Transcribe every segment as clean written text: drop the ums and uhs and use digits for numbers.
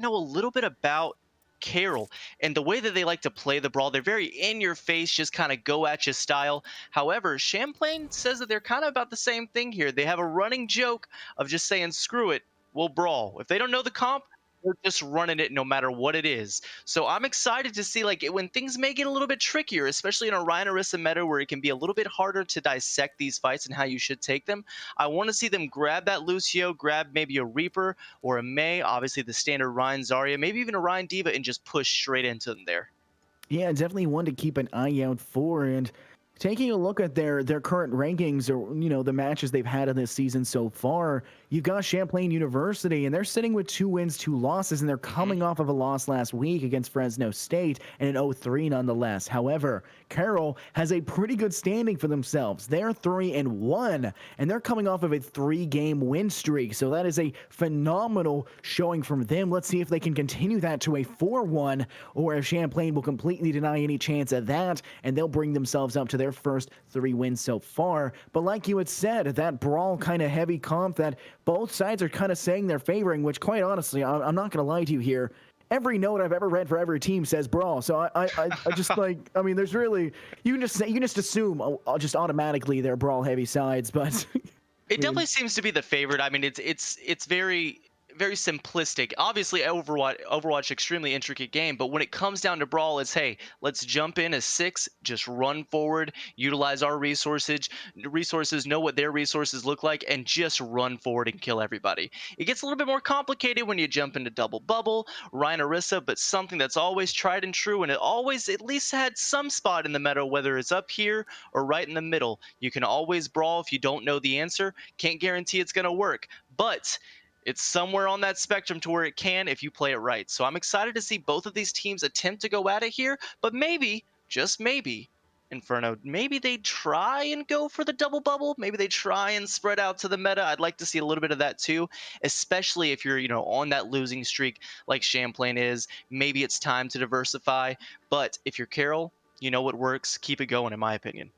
know a little bit about Carroll and the way that they like to play the brawl. They're very in your face, just kind of go at you style. However, Champlain says that they're kind of about the same thing here. They have a running joke of just saying, screw it, we'll brawl. If they don't know the comp, they're just running it no matter what it is. So I'm excited to see when things may get a little bit trickier, especially in a Rhino Orisa meta where it can be a little bit harder to dissect these fights and how you should take them. I want to see them grab that Lucio, grab maybe a Reaper or a Mei, obviously the standard Ryan Zarya, maybe even a Ryan Diva, and just push straight into them there. Yeah, definitely one to keep an eye out for. And taking a look at their current rankings, or the matches they've had in this season so far, you've got Champlain University, and they're sitting with 2 wins, 2 losses, and they're coming off of a loss last week against Fresno State and an 0-3 nonetheless. However, Carroll has a pretty good standing for themselves. They're 3-1, and they're coming off of a 3-game win streak. So that is a phenomenal showing from them. Let's see if they can continue that to a 4-1, or if Champlain will completely deny any chance of that, and they'll bring themselves up to their first 3 wins so far. But like you had said, that brawl kind of heavy comp that both sides are kind of saying they're favoring, which quite honestly, I'm not going to lie to you here. Every note I've ever read for every team says brawl. So I just there's really, you can just assume just automatically they're brawl heavy sides, but It definitely seems to be the favorite. I mean, it's very simplistic. Obviously, Overwatch extremely intricate game, but when it comes down to brawl, it's hey, let's jump in as 6, just run forward, utilize our resources, know what their resources look like, and just run forward and kill everybody. It gets a little bit more complicated when you jump into double bubble, Rhino Orisa, but something that's always tried and true, and it always at least had some spot in the meta, whether it's up here or right in the middle. You can always brawl if you don't know the answer. Can't guarantee it's gonna work, but it's somewhere on that spectrum to where it can if you play it right. So I'm excited to see both of these teams attempt to go at it here, but maybe, just maybe, Inferno, maybe they try and go for the double bubble. Maybe they try and spread out to the meta. I'd like to see a little bit of that too, especially if you're, on that losing streak like Champlain is. Maybe it's time to diversify. But if you're Carroll, you know what works. Keep it going, in my opinion.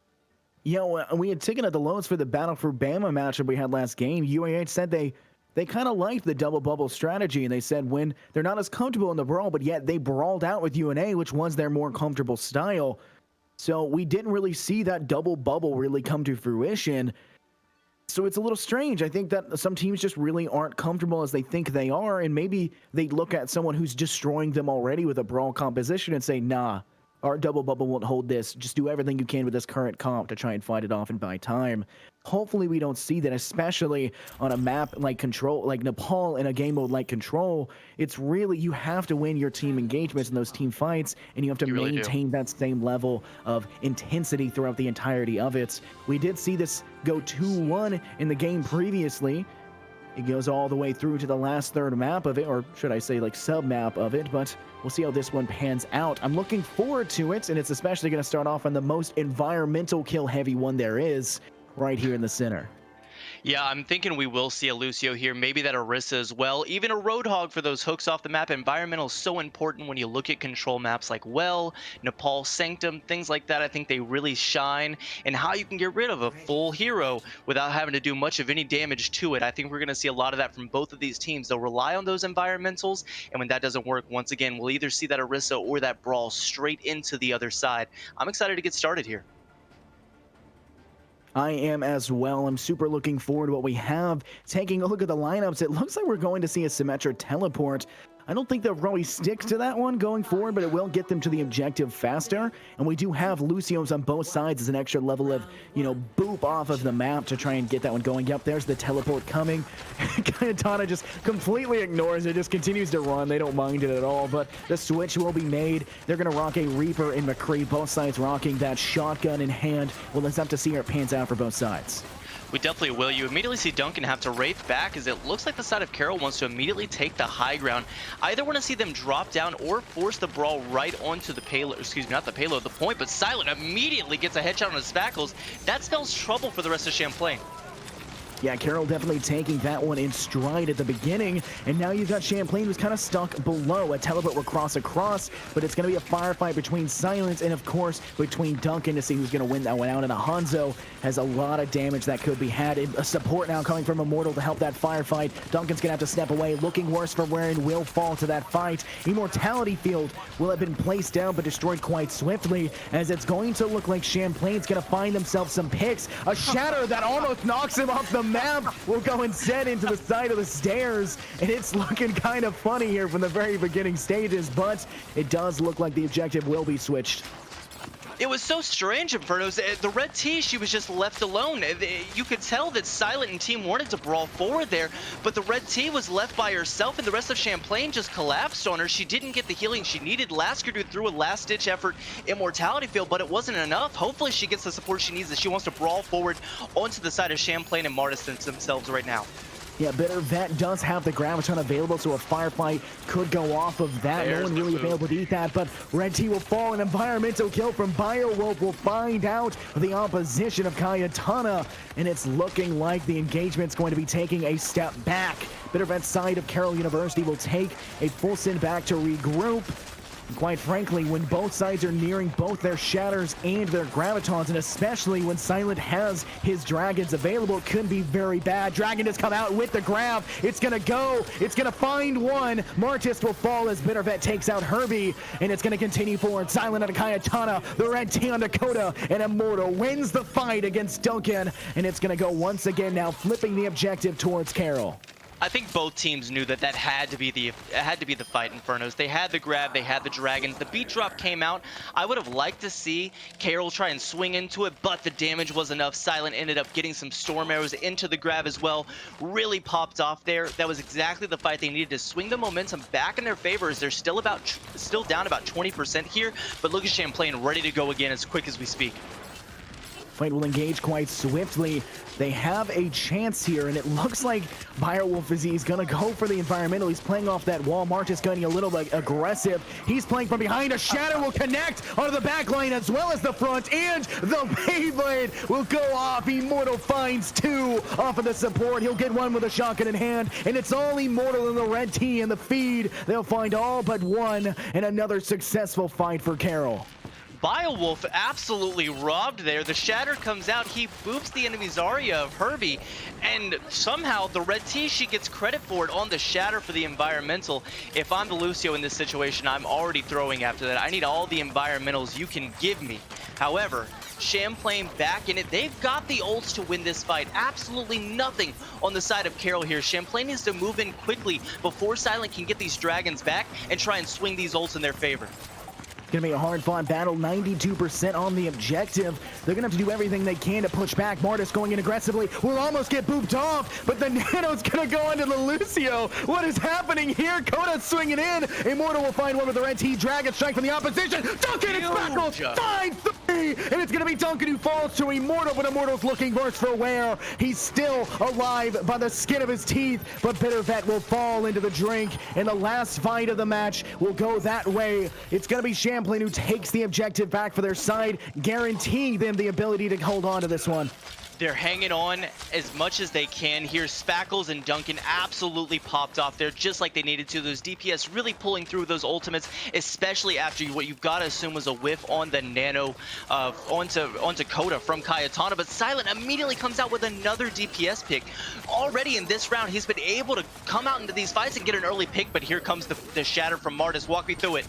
We had taken at the lows for the Battle for Bama matchup we had last game. UAH said they kind of liked the double bubble strategy, and they said when they're not as comfortable in the brawl, but yet they brawled out with UNA, which was their more comfortable style. So we didn't really see that double bubble really come to fruition. So it's a little strange. I think that some teams just really aren't comfortable as they think they are, and maybe they look at someone who's destroying them already with a brawl composition and say, nah, our double bubble won't hold this. Just do everything you can with this current comp to try and fight it off and buy time. Hopefully we don't see that, especially on a map like Control, like Nepal, in a game mode like Control. It's really, you have to win your team engagements in those team fights, and you have to maintain that same level of intensity throughout the entirety of it. We did see this go 2-1 in the game previously. It goes all the way through to the last third map of it, or should I say like sub-map of it, but we'll see how this one pans out. I'm looking forward to it, and it's especially going to start off on the most environmental kill-heavy one there is, right here in the center. Yeah, I'm thinking we will see a Lucio here, maybe that Orisa as well. Even a Roadhog for those hooks off the map. Environmental is so important when you look at control maps like Well, Nepal Sanctum, things like that. I think they really shine, and how you can get rid of a full hero without having to do much of any damage to it. I think we're going to see a lot of that from both of these teams. They'll rely on those environmentals, and when that doesn't work, once again, we'll either see that Orisa or that Brawl straight into the other side. I'm excited to get started here. I am as well. I'm super looking forward to what we have. Taking a look at the lineups, it looks like we're going to see a Symmetra teleport. I don't think they'll probably stick to that one going forward, but it will get them to the objective faster. And we do have Lucios on both sides as an extra level of, boop off of the map to try and get that one going. Yep, there's the teleport coming. Kayatana just completely ignores it, just continues to run. They don't mind it at all, but the switch will be made. They're going to rock a Reaper and McCree, both sides rocking that shotgun in hand. We'll just have to see how it pans out for both sides. We definitely will. You immediately see Duncan have to Wraith back, as it looks like the side of Carroll wants to immediately take the high ground. I either want to see them drop down or force the brawl right onto the payload, excuse me, not the payload, the point, but Silent immediately gets a headshot on his Spackles. That spells trouble for the rest of Champlain. Yeah, Carroll definitely taking that one in stride at the beginning, and now you've got Champlain who's kind of stuck below. A teleport will cross across, but it's going to be a firefight between Silence and, of course, between Duncan to see who's going to win that one out. And Hanzo has a lot of damage that could be had. A support now coming from Immortal to help that firefight. Duncan's going to have to step away. Looking worse for Warren, will fall to that fight. Immortality Field will have been placed down but destroyed quite swiftly, as it's going to look like Champlain's going to find themselves some picks. A shatter that almost knocks him off the map will go instead into the side of the stairs, and it's looking kind of funny here from the very beginning stages, but it does look like the objective will be switched. It was so strange, Infernos. The red T, she was just left alone. You could tell that Silent and team wanted to brawl forward there, but the red T was left by herself, and the rest of Champlain just collapsed on her. She didn't get the healing she needed. Lasker threw a last-ditch effort Immortality Field, but it wasn't enough. Hopefully she gets the support she needs as she wants to brawl forward onto the side of Champlain and Martis themselves right now. Yeah, Bitter Vet does have the Graviton available, so a firefight could go off of that. No one really available to eat that, but Red T will fall. An environmental kill from BioWolf will find out the opposition of Cayetana, and it's looking like the engagement's going to be taking a step back. Bitter Vet's side of Carroll University will take a full sin back to regroup. Quite frankly, when both sides are nearing both their shatters and their gravitons, and especially when Silent has his dragons available, it could be very bad. Dragon has come out with the grab. It's gonna go. It's gonna find one. Martis will fall as Bittervet takes out Herbie, and it's gonna continue forward. Silent on Cayetana, the red T on Dakota, and Immortal wins the fight against Duncan, and it's gonna go once again now, flipping the objective towards Carroll. I think both teams knew that had to be the fight, Infernos. They had the grab, they had the dragons. The beat drop came out. I would have liked to see Carroll try and swing into it, but the damage was enough. Silent ended up getting some storm arrows into the grab as well. Really popped off there. That was exactly the fight they needed to swing the momentum back in their favor, as they're still down about 20% here. But look at Champlain ready to go again as quick as we speak. Fight will engage quite swiftly. They have a chance here, and it looks like BioWolf is going to go for the environmental. He's playing off that wall. Martis getting a little bit aggressive. He's playing from behind. A shadow will connect onto the back line as well as the front, and the Beyblade will go off. Immortal finds two off of the support. He'll get one with a shotgun in hand, and it's all Immortal in the red T and the feed. They'll find all but one, and another successful fight for Carroll. BioWolf absolutely robbed there. The shatter comes out, he boops the enemy Zarya of Herbie, and somehow the red T, she gets credit for it on the shatter for the environmental. If I'm the Lucio in this situation, I'm already throwing after that. I need all the environmentals you can give me. However, Champlain back in it. They've got the ults to win this fight. Absolutely nothing on the side of Carroll here. Champlain needs to move in quickly before Silent can get these dragons back and try and swing these ults in their favor. Gonna be a hard-fought battle. 92% on the objective. They're gonna have to do everything they can to push back. Martis going in aggressively. Will almost get booped off, but the Nano's gonna go into the Lucio. What is happening here? Koda's swinging in. Immortal will find one with the red T. Dragon strike from the opposition. Duncan and Spackles find three, and it's gonna be Duncan who falls to Immortal, but Immortal's looking worse for wear. He's still alive by the skin of his teeth, but Bittervet will fall into the drink, and the last fight of the match will go that way. It's gonna be Champlain who takes the objective back for their side, guaranteeing them the ability to hold on to this one. They're hanging on as much as they can here. Spackles and Duncan absolutely popped off there just like they needed to. Those DPS really pulling through those ultimates, especially after what you've got to assume was a whiff on the Nano onto Coda from Cayetana. But Silent immediately comes out with another DPS pick. Already in this round, he's been able to come out into these fights and get an early pick, but here comes the shatter from Martis. Walk me through it.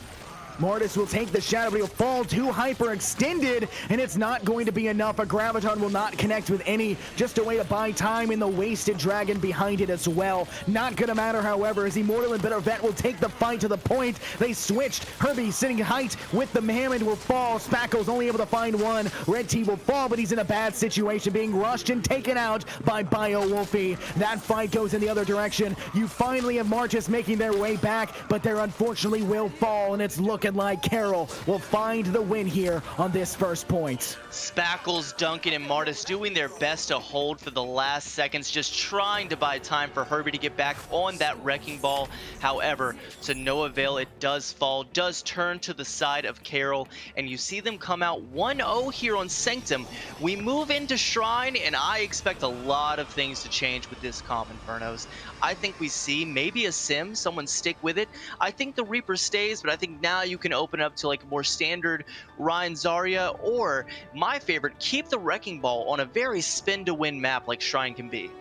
Martis will take the shadow, but he'll fall too hyperextended, and it's not going to be enough. A Graviton will not connect with any, just a way to buy time, in the wasted dragon behind it as well. Not gonna matter, however, as Immortal and Bittervet will take the fight to the point. They switched. Herbie sitting height with the Hammond will fall. Spackle's only able to find one. Red T will fall, but he's in a bad situation, being rushed and taken out by BioWolfie. That fight goes in the other direction. You finally have Martis making their way back, but they unfortunately will fall, and it's looking looking like Carroll will find the win here on this first point. Spackles, Duncan, and Martis doing their best to hold for the last seconds, just trying to buy time for Herbie to get back on that wrecking ball. However, to no avail, it does fall, does turn to the side of Carroll, and you see them come out 1-0 here on Sanctum. We move into Shrine, and I expect a lot of things to change with this comp, Infernos. I think we see maybe a sim, someone stick with it. I think the Reaper stays, but I think now you can open up to like a more standard Ryan Zarya, or my favorite, keep the wrecking ball on a very spin to win map like Shrine can be.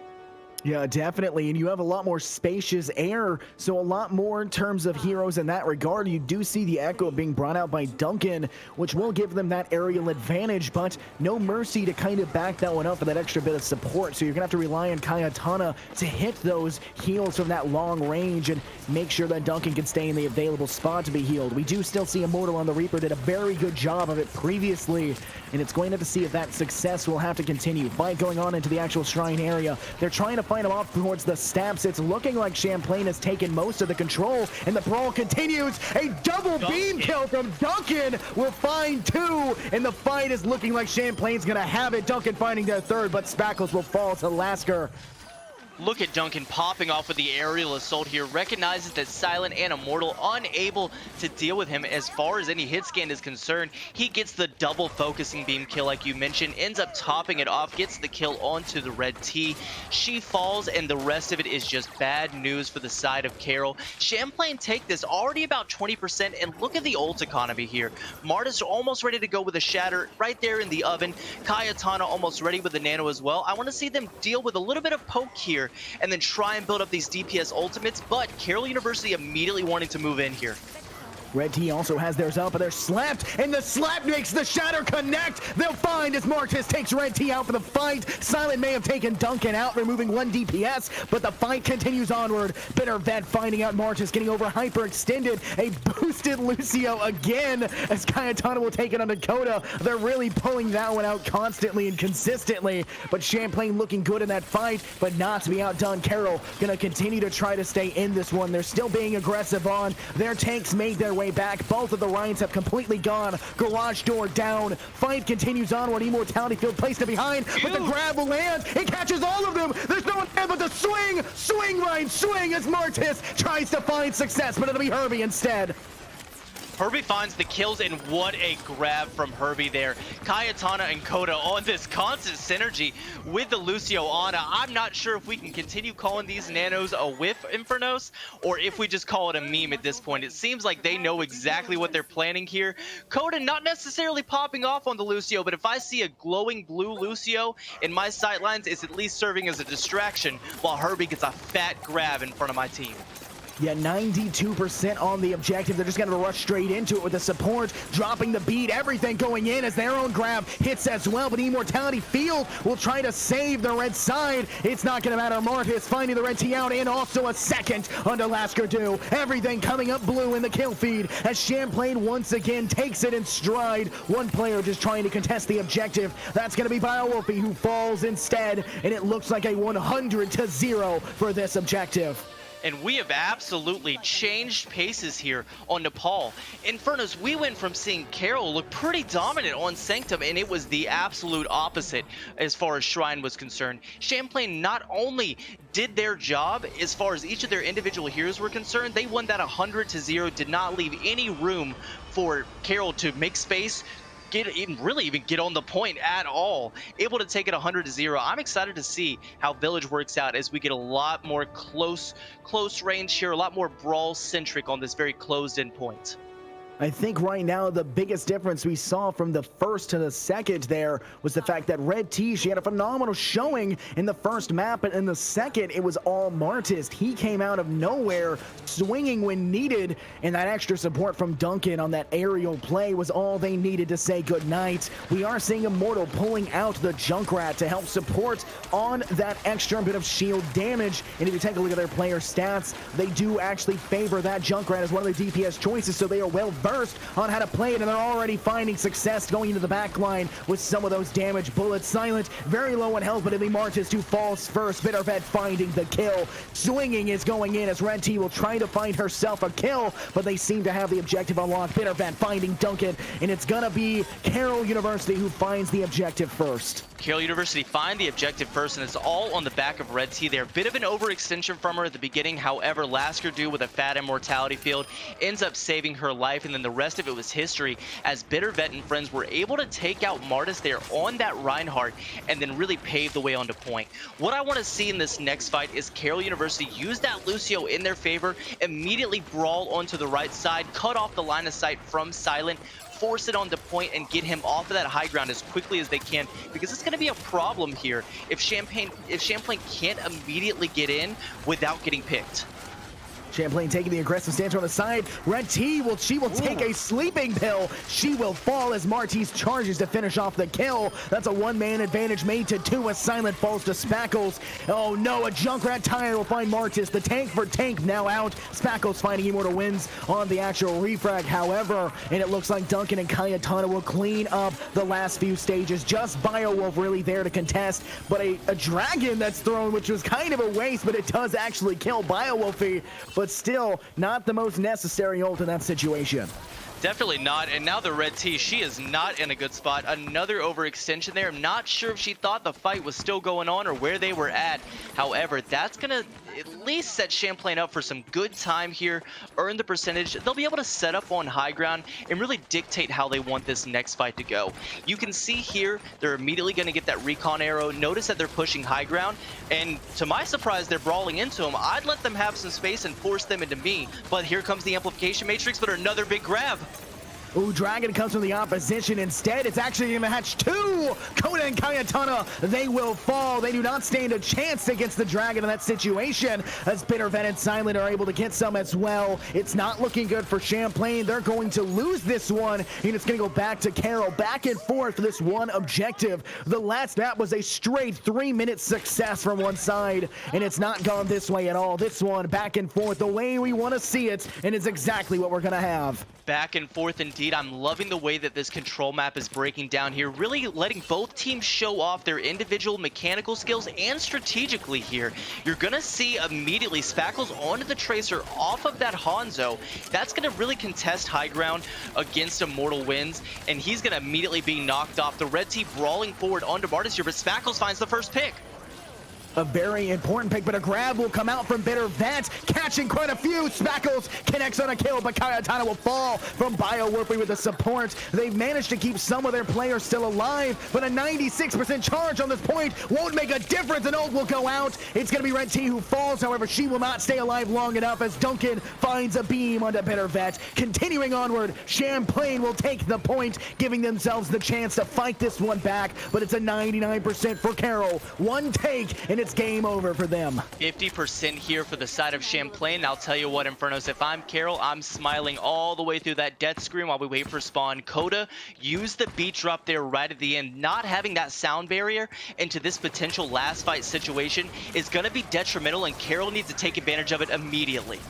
Yeah, definitely. And you have a lot more spacious air, so a lot more in terms of heroes in that regard. You do see the Echo being brought out by Duncan, which will give them that aerial advantage, but no Mercy to kind of back that one up for that extra bit of support. So you're going to have to rely on Kayatana to hit those heals from that long range and make sure that Duncan can stay in the available spot to be healed. We do still see Immortal on the Reaper, did a very good job of it previously, and it's going to have to see if that success will have to continue. Fight going on into the actual Shrine area. They're trying to fight him off towards the steps. It's looking like Champlain has taken most of the control, and the brawl continues. A double beam kill from Duncan will find two, and the fight is looking like Champlain's gonna have it. Duncan finding their third, but Spackles will fall to Lasker. Look at Duncan popping off with the aerial assault here, recognizes that Silent and Immortal unable to deal with him as far as any hit scan is concerned. He gets the double focusing beam kill like you mentioned, ends up topping it off, gets the kill onto the red T. She falls, and the rest of it is just bad news for the side of Carroll. Champlain take this already about 20%, and look at the ult economy here. Martis almost ready to go with a shatter right there in the oven. Kayatana almost ready with the nano as well. I want to see them deal with a little bit of poke here and then try and build up these DPS ultimates, but Carroll University immediately wanting to move in here. Red T also has theirs up, but they're slapped, and the slap makes the shatter connect. They'll find as Martis takes Red T out for the fight. Silent may have taken Duncan out, removing 1 DPS, but the fight continues onward. Bitter Vet finding out Martis getting over hyperextended. A boosted Lucio again, as Kayatana will take it on Dakota. They're really pulling that one out constantly and consistently, but Champlain looking good in that fight, but not to be outdone. Carroll gonna continue to try to stay in this one. They're still being aggressive on. Their tanks made their way back. Both of the Ryans have completely gone. Garage door down. Fight continues onward. Immortality field placed it behind, but the grab will land. It catches all of them. There's no one there but the swing. Swing, Ryan, swing as Martis tries to find success, but it'll be Herbie instead. Herbie finds the kills, and what a grab from Herbie there. Kayatana and Koda on this constant synergy with the Lucio Ana. I'm not sure if we can continue calling these nanos a whiff, Infernos, or if we just call it a meme at this point. It seems like they know exactly what they're planning here. Koda not necessarily popping off on the Lucio, but if I see a glowing blue Lucio in my sightlines, it's at least serving as a distraction while Herbie gets a fat grab in front of my team. Yeah, 92% on the objective. They're just going to rush straight into it with the support, dropping the beat, everything going in as their own grab hits as well. But Immortality Field will try to save the red side. It's not going to matter. Martis finding the red T out, and also a second under Lasker do. Everything coming up blue in the kill feed as Champlain once again takes it in stride. One player just trying to contest the objective. That's going to be Biowolfie, who falls instead, and it looks like a 100-0 for this objective. And we have absolutely changed paces here on Nepal. Infernos, we went from seeing Carroll look pretty dominant on Sanctum, and it was the absolute opposite as far as Shrine was concerned. Champlain not only did their job as far as each of their individual heroes were concerned, they won that 100-0, did not leave any room for Carroll to make space, even get on the point at all. Able to take it 100-0. I'm excited to see how Village works out as we get a lot more close range here, a lot more brawl centric on this very closed in point. I think right now the biggest difference we saw from the first to the second there was the fact that Red T, she had a phenomenal showing in the first map, but in the second it was all Martis. He came out of nowhere swinging when needed, and that extra support from Duncan on that aerial play was all they needed to say goodnight. We are seeing Immortal pulling out the Junkrat to help support on that extra bit of shield damage, and if you take a look at their player stats, they do actually favor that Junkrat as one of the DPS choices, so they are well versed on how to play it, and they're already finding success going into the back line with some of those damage bullets. Silent, very low on health, but it'll be Martis who falls first. Bittervet finding the kill. Swinging is going in as Red T will try to find herself a kill, but they seem to have the objective unlocked. Bittervet finding Duncan, and it's gonna be Carroll University who finds the objective first. Carroll University find the objective first, and it's all on the back of Red T there. Bit of an overextension from her at the beginning. However, Lasker Do with a fat immortality field ends up saving her life, and then the rest of it was history as Bittervet and friends were able to take out Martis there on that Reinhardt and then really pave the way onto point. What I want to see in this next fight is Carroll University use that Lucio in their favor, immediately brawl onto the right side, cut off the line of sight from Silent, force it onto point and get him off of that high ground as quickly as they can, because it's going to be a problem here if Champlain can't immediately get in without getting picked. Champlain taking the aggressive stance on the side. Red T will take a sleeping pill. She will fall as Martis charges to finish off the kill. That's a one-man advantage made to two as Silent falls to Spackles. Oh no, a Junkrat tire will find Martis. The tank for tank now out. Spackles finding Immortal wins on the actual refrag, however, and it looks like Duncan and Kayatana will clean up the last few stages. Just Biowolf really there to contest, but a dragon that's thrown, which was kind of a waste, but it does actually kill Biowolfy. But still not the most necessary ult in that situation. Definitely not, and now the Red T, she is not in a good spot. Another overextension there. I'm not sure if she thought the fight was still going on or where they were at. However, that's gonna at least set Champlain up for some good time here, earn the percentage. They'll be able to set up on high ground and really dictate how they want this next fight to go. You can see here, they're immediately gonna get that recon arrow. Notice that they're pushing high ground, and to my surprise, they're brawling into them. I'd let them have some space and force them into me, but here comes the amplification matrix, but another big grab. Ooh, Dragon comes from the opposition instead. It's actually going to hatch two. Koda and Kayatana, they will fall. They do not stand a chance against the Dragon in that situation, as Bittervet and Silent are able to get some as well. It's not looking good for Champlain. They're going to lose this one, and it's going to go back to Carroll. Back and forth for this one objective. The last map was a straight 3-minute success from one side, and it's not gone this way at all. This one, back and forth, the way we want to see it, and it's exactly what we're going to have. Back and forth indeed. I'm loving the way that this control map is breaking down here, really letting both teams show off their individual mechanical skills and strategically here. You're gonna see immediately Spackles onto the Tracer off of that Hanzo. That's gonna really contest high ground against Immortal Winds, and he's gonna immediately be knocked off. The Red Team brawling forward onto Martis here, but Spackles finds the first pick. A very important pick, but a grab will come out from Bittervet, catching quite a few. Spackles connects on a kill, but Kayatana will fall from Biowolfy with the support. They've managed to keep some of their players still alive, but a 96% charge on this point won't make a difference, and ult will go out. It's going to be Red T who falls, however, she will not stay alive long enough as Duncan finds a beam onto Bittervet. Continuing onward, Champlain will take the point, giving themselves the chance to fight this one back, but it's a 99% for Carroll. One take, and it's game over for them. 50% here for the side of Champlain. I'll tell you what, Infernos, if I'm Carroll, I'm smiling all the way through that death screen while we wait for spawn. Coda used the beat drop there right at the end. Not having that sound barrier into this potential last fight situation is going to be detrimental, and Carroll needs to take advantage of it immediately.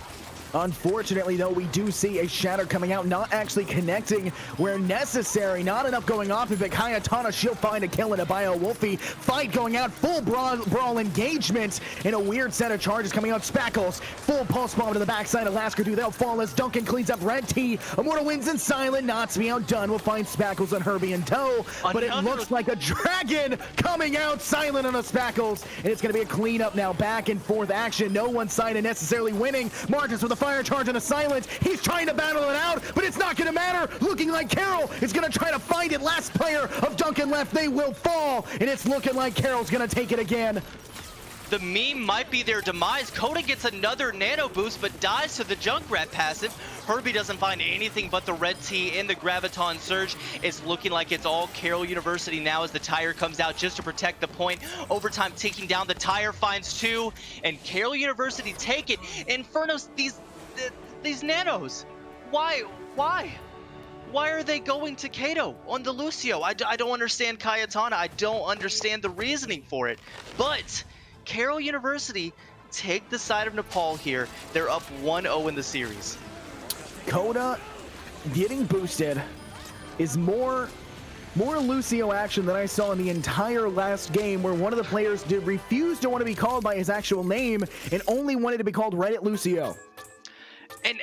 Unfortunately, though, we do see a Shatter coming out, not actually connecting where necessary. Not enough going off of it. Kayatana, she'll find a kill in a Biowolfy. Fight going out, full brawl engagement, and a weird set of charges coming out. Spackles, full pulse bomb to the backside of Lasker. They'll fall as Duncan cleans up Red T. Immortal Winds and Silent, not to be outdone. We'll find Spackles and Herbie in tow, but it looks like a Dragon coming out. Silent on a Spackles, and it's going to be a cleanup now. Back and forth action. No one side is necessarily winning. Martis with a fire charge and a Silence. He's trying to battle it out, but it's not going to matter. Looking like Carroll is going to try to find it. Last player of Duncan left. They will fall, and it's looking like Carroll's going to take it again. The meme might be their demise. Coda gets another nano boost, but dies to the Junkrat passive. Herbie doesn't find anything but the Red T in the Graviton Surge. It's looking like it's all Carroll University now as the tire comes out just to protect the point. Overtime taking down, the tire finds two, and Carroll University take it. Infernos, these nanos, why are they going to Kato on the Lucio? I don't understand Kayatana. I don't understand the reasoning for it. But Carroll University take the side of Nepal here. They're up 1-0 in the series. Coda getting boosted is more Lucio action than I saw in the entire last game, where one of the players did refuse to want to be called by his actual name and only wanted to be called Reddit Lucio. And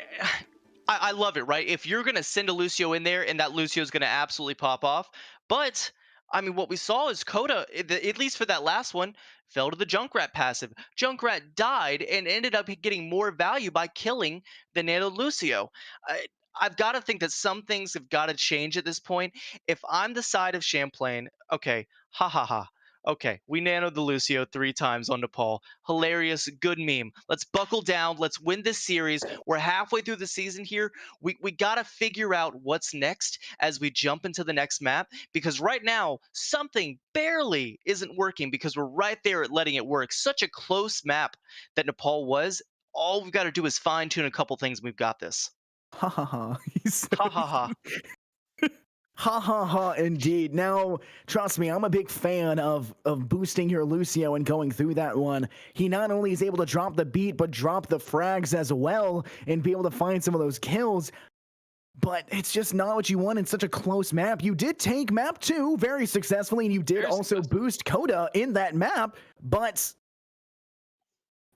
I love it, right? If you're going to send a Lucio in there and that Lucio is going to absolutely pop off. But, I mean, what we saw is Coda, at least for that last one, fell to the Junkrat passive. Junkrat died and ended up getting more value by killing the Nano Lucio. I've got to think that some things have got to change at this point. If I'm the side of Champlain, okay, ha ha ha. Okay, we nanoed the Lucio 3 times on Nepal. Hilarious, good meme. Let's buckle down. Let's win this series. We're halfway through the season here. We got to figure out what's next as we jump into the next map, because right now, something barely isn't working because we're right there at letting it work. Such a close map that Nepal was. All we've got to do is fine tune a couple things. We've got this. Ha ha ha. Ha ha ha. Ha ha ha, indeed. Now, trust me, I'm a big fan of boosting your Lucio and going through that one. He not only is able to drop the beat, but drop the frags as well and be able to find some of those kills. But it's just not what you want in such a close map. You did take map 2 very successfully, and you did also boost Coda in that map, but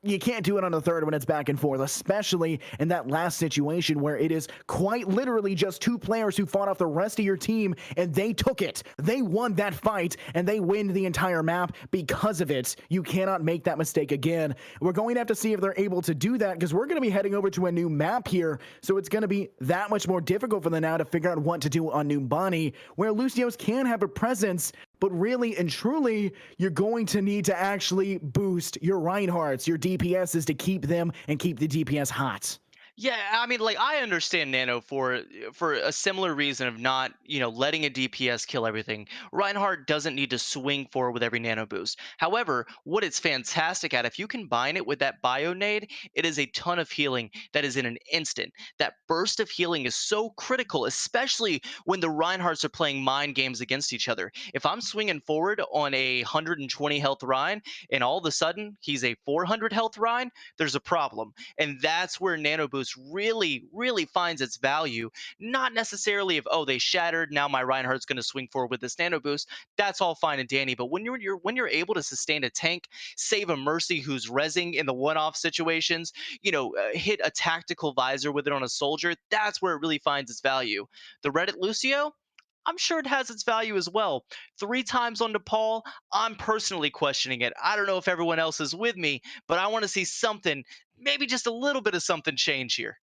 you can't do it on the third when it's back and forth, especially in that last situation where it is quite literally just 2 players who fought off the rest of your team, and they took it. They won that fight, and they win the entire map because of it. You cannot make that mistake again. We're going to have to see if they're able to do that, because we're going to be heading over to a new map here, so it's going to be that much more difficult for them now to figure out what to do on Numbani, where Lucios can have a presence, but really and truly, you're going to need to actually boost your Reinhardts, your DPSs, to keep them and keep the DPS hot. Yeah, I mean, like, I understand Nano for a similar reason of not, letting a DPS kill everything. Reinhardt doesn't need to swing forward with every Nano boost. However, what it's fantastic at, if you combine it with that Bio Nade, it is a ton of healing that is in an instant. That burst of healing is so critical, especially when the Reinhardts are playing mind games against each other. If I'm swinging forward on a 120 health Rein, and all of a sudden he's a 400 health Rein, there's a problem. And that's where Nano Boost really finds its value. Not necessarily if, oh, they shattered, now my Reinhardt's going to swing forward with this Nano Boost. That's all fine and dandy. But when you're able to sustain a tank, save a Mercy who's rezzing in the one-off situations, hit a tactical visor with it on a soldier, that's where it really finds its value. The Reddit Lucio, I'm sure it has its value as well. 3 times on Nepal, I'm personally questioning it. I don't know if everyone else is with me, but I want to see something, maybe just a little bit of something change here.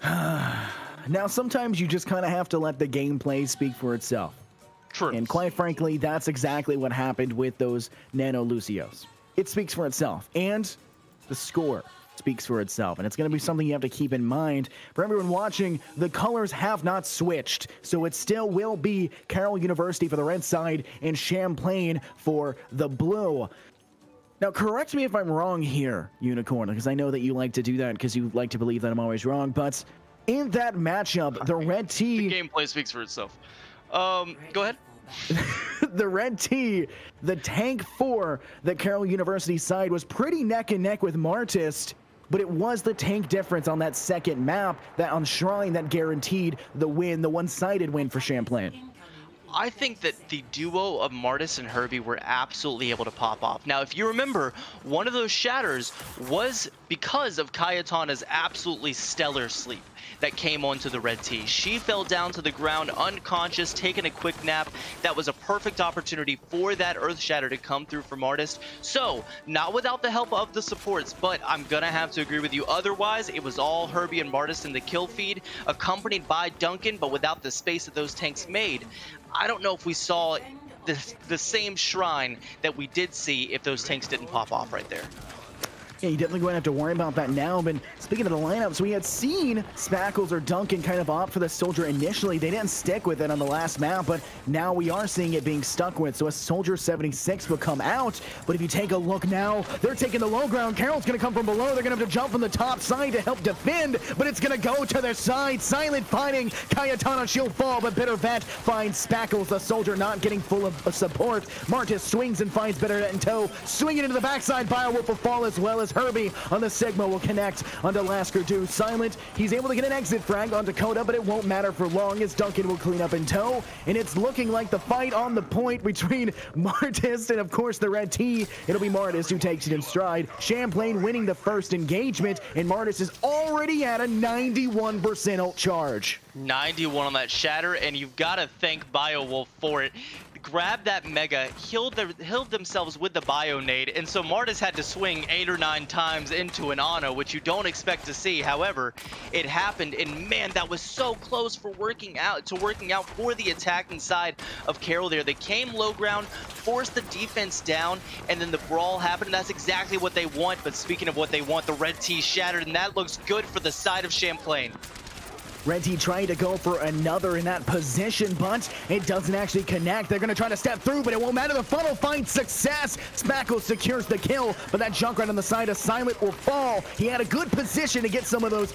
Now, sometimes you just kind of have to let the gameplay speak for itself. True. And quite frankly, that's exactly what happened with those Nano Lucios. It speaks for itself, and the score speaks for itself, and it's going to be something you have to keep in mind. For everyone watching, the colors have not switched, so it still will be Carroll University for the red side and Champlain for the blue. Now, correct me if I'm wrong here, Unicorn, because I know that you like to do that because you like to believe that I'm always wrong, but in that matchup, the red T... The gameplay speaks for itself. Go ahead. The red T, the tank 4, the Carroll University side was pretty neck and neck with Martist, but it was the tank difference on that second map, that on Shrine, that guaranteed the win, the one-sided win for Champlain. I think that the duo of Martis and Herbie were absolutely able to pop off. Now, if you remember, one of those shatters was because of Kayatana's absolutely stellar sleep that came onto the red T. She fell down to the ground unconscious, taking a quick nap. That was a perfect opportunity for that Earth Shatter to come through for Martis. So, not without the help of the supports, but I'm gonna have to agree with you. Otherwise, it was all Herbie and Martis in the kill feed, accompanied by Duncan, but without the space that those tanks made. I don't know if we saw the same Shrine that we did see if those tanks didn't pop off right there. Yeah, you definitely going to have to worry about that now. But speaking of the lineups, we had seen Spackles or Duncan kind of opt for the Soldier initially. They didn't stick with it on the last map, but now we are seeing it being stuck with. So a Soldier 76 will come out. But if you take a look now, they're taking the low ground. Carroll's going to come from below. They're going to have to jump from the top side to help defend, but it's going to go to their side. Silent fighting. Kayatana, she'll fall, but Bitter Vet finds Spackles, the Soldier not getting full of support. Martis swings and finds Bitter Vet in tow. Swinging into the backside. Biowolf will fall as well as as Herbie on the Sigma will connect onto Laskardu. Silent, he's able to get an exit frag on Dakota, but it won't matter for long as Duncan will clean up in tow. And it's looking like the fight on the point between Martis and, of course, the Red T. It'll be Martis who takes it in stride. Champlain winning the first engagement, and Martis is already at a 91% ult charge. 91 on that shatter, and you've got to thank BioWolf for it. Grab that mega, healed themselves with the bio nade, and so Martis had to swing 8 or 9 times into an Ana, which you don't expect to see. However, it happened, and man, that was so close for working out for the attacking side of Carroll there. They came low ground, forced the defense down, and then the brawl happened. That's exactly what they want. But speaking of what they want, the Red T shattered, and that looks good for the side of Champlain. Red T trying to go for another in that position, but it doesn't actually connect. They're going to try to step through, but it won't matter. The funnel finds success. Spackle secures the kill, but that Junkrat on the side of Silent will fall. He had a good position to get some of those,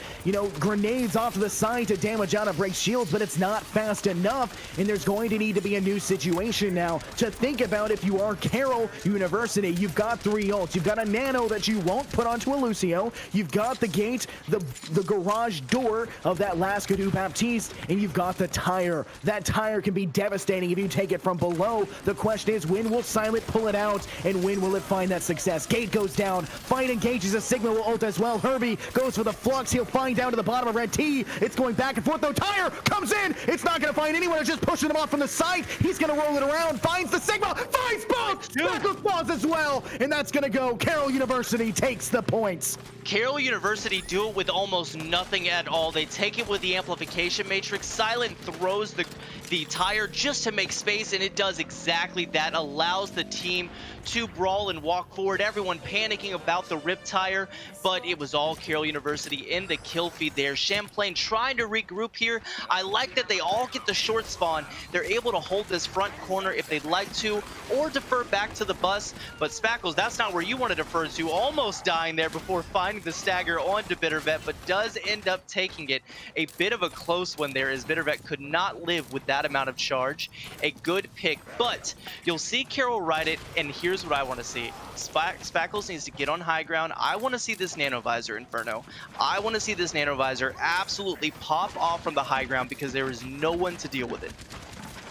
grenades off to the side to damage out and break shields, but it's not fast enough, and there's going to need to be a new situation now to think about. If you are Carroll University, you've got 3 ults. You've got a nano that you won't put onto a Lucio. You've got the gate, the garage door of that Laskardu Baptiste, and you've got the tire. That tire can be devastating if you take it from below. The question is, when will Silent pull it out, and when will it find that success? Gate goes down. Fight engages. A Sigma will ult as well. Herbie goes for the flux. He'll find down to the bottom of Red T. It's going back and forth, though. Tire comes in. It's not going to find anyone. It's just pushing him off from the side. He's going to roll it around. Finds the Sigma. Finds both. Spackle spawns as well, and that's going to go. Carroll University takes the points. Carroll University do it with almost nothing at all. They take it with the amplification matrix. Silent throws the tire just to make space, and it does exactly that. Allows the team to brawl and walk forward. Everyone panicking about the rip tire, but it was all Carroll University in the kill feed there. Champlain trying to regroup here. I like that they all get the short spawn. They're able to hold this front corner if they'd like to, or defer back to the bus. But Spackles, that's not where you want to defer to. Almost dying there before finding the stagger onto Bittervet, but does end up taking it. A bit of a close one there, as Bittervet could not live with that amount of charge. A good pick, but you'll see Carroll ride it, and here's what I want to see. Spackles needs to get on high ground. I want to see this nanovisor, Inferno. I want to see this nanovisor absolutely pop off from the high ground, because there is no one to deal with it.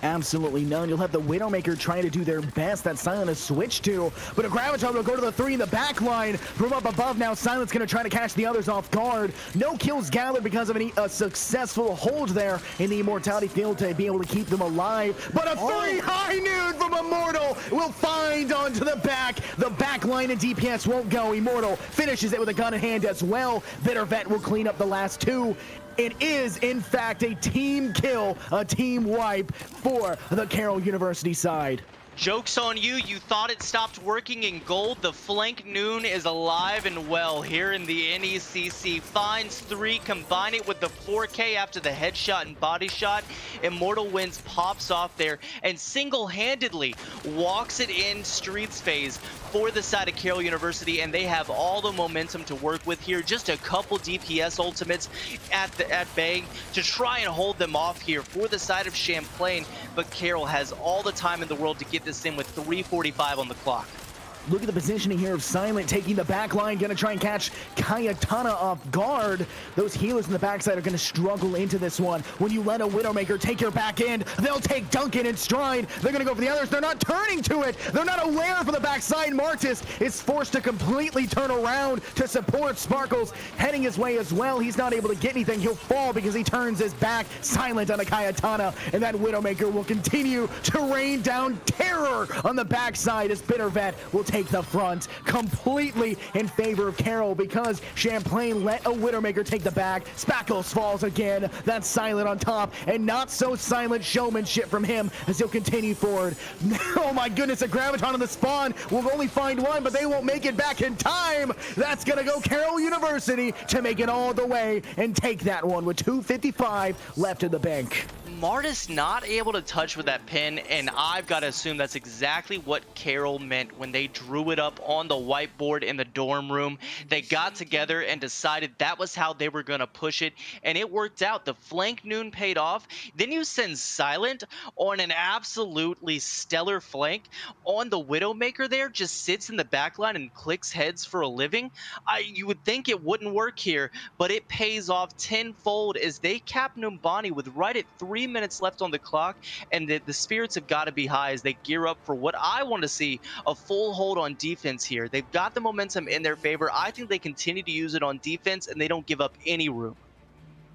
Absolutely none. You'll have the Widowmaker trying to do their best. That Silent has switched to, but a Graviton will go to the 3 in the back line. From up above now, Silent's going to try to catch the others off guard. No kills gathered because of a successful hold there in the Immortality field to be able to keep them alive. But a 3 high noon from Immortal will find onto the back. The back line and DPS won't go. Immortal finishes it with a gun in hand as well. Bittervet will clean up the last 2. It is, in fact, a team kill, a team wipe for the Carroll University side. Joke's on you. You thought it stopped working in gold. The flank noon is alive and well here in the NECC. Finds 3, combine it with the 4K after the headshot and body shot. Immortal wins, pops off there, and single-handedly walks it in streets phase for the side of Carroll University, and they have all the momentum to work with here. Just a couple DPS ultimates at bay to try and hold them off here for the side of Champlain, but Carroll has all the time in the world to get this in with 3:45 on the clock. Look at the positioning here of Silent taking the back line, going to try and catch Cayetana off guard. Those healers in the backside are going to struggle into this one. When you let a Widowmaker take your back end, they'll take Duncan in stride. They're going to go for the others. They're not turning to it. They're not aware for the backside. Martis is forced to completely turn around to support Sparkles, heading his way as well. He's not able to get anything. He'll fall because he turns his back. Silent on a Cayetana, and that Widowmaker will continue to rain down terror on the backside as Bittervet will take the front completely in favor of Carroll, because Champlain let a Widowmaker take the back. Spackles falls again. That's Silent on top, and not so silent showmanship from him as he'll continue forward. Oh my goodness, a Graviton on the spawn will only find one, but they won't make it back in time. That's gonna go Carroll University to make it all the way and take that one with 2:55 left in the bank. Martis not able to touch with that pin, and I've got to assume that's exactly what Carroll meant when they drew it up on the whiteboard in the dorm room. They got together and decided that was how they were going to push it, and it worked out. The flank noon paid off. Then you send Silent on an absolutely stellar flank on the Widowmaker there, just sits in the back line and clicks heads for a living. You would think it wouldn't work here, but it pays off tenfold as they cap Numbani with right at 3 minutes left on the clock, and the spirits have got to be high as they gear up for what I want to see, a full hold on defense here. They've got the momentum in their favor. I think they continue to use it on defense, and they don't give up any room.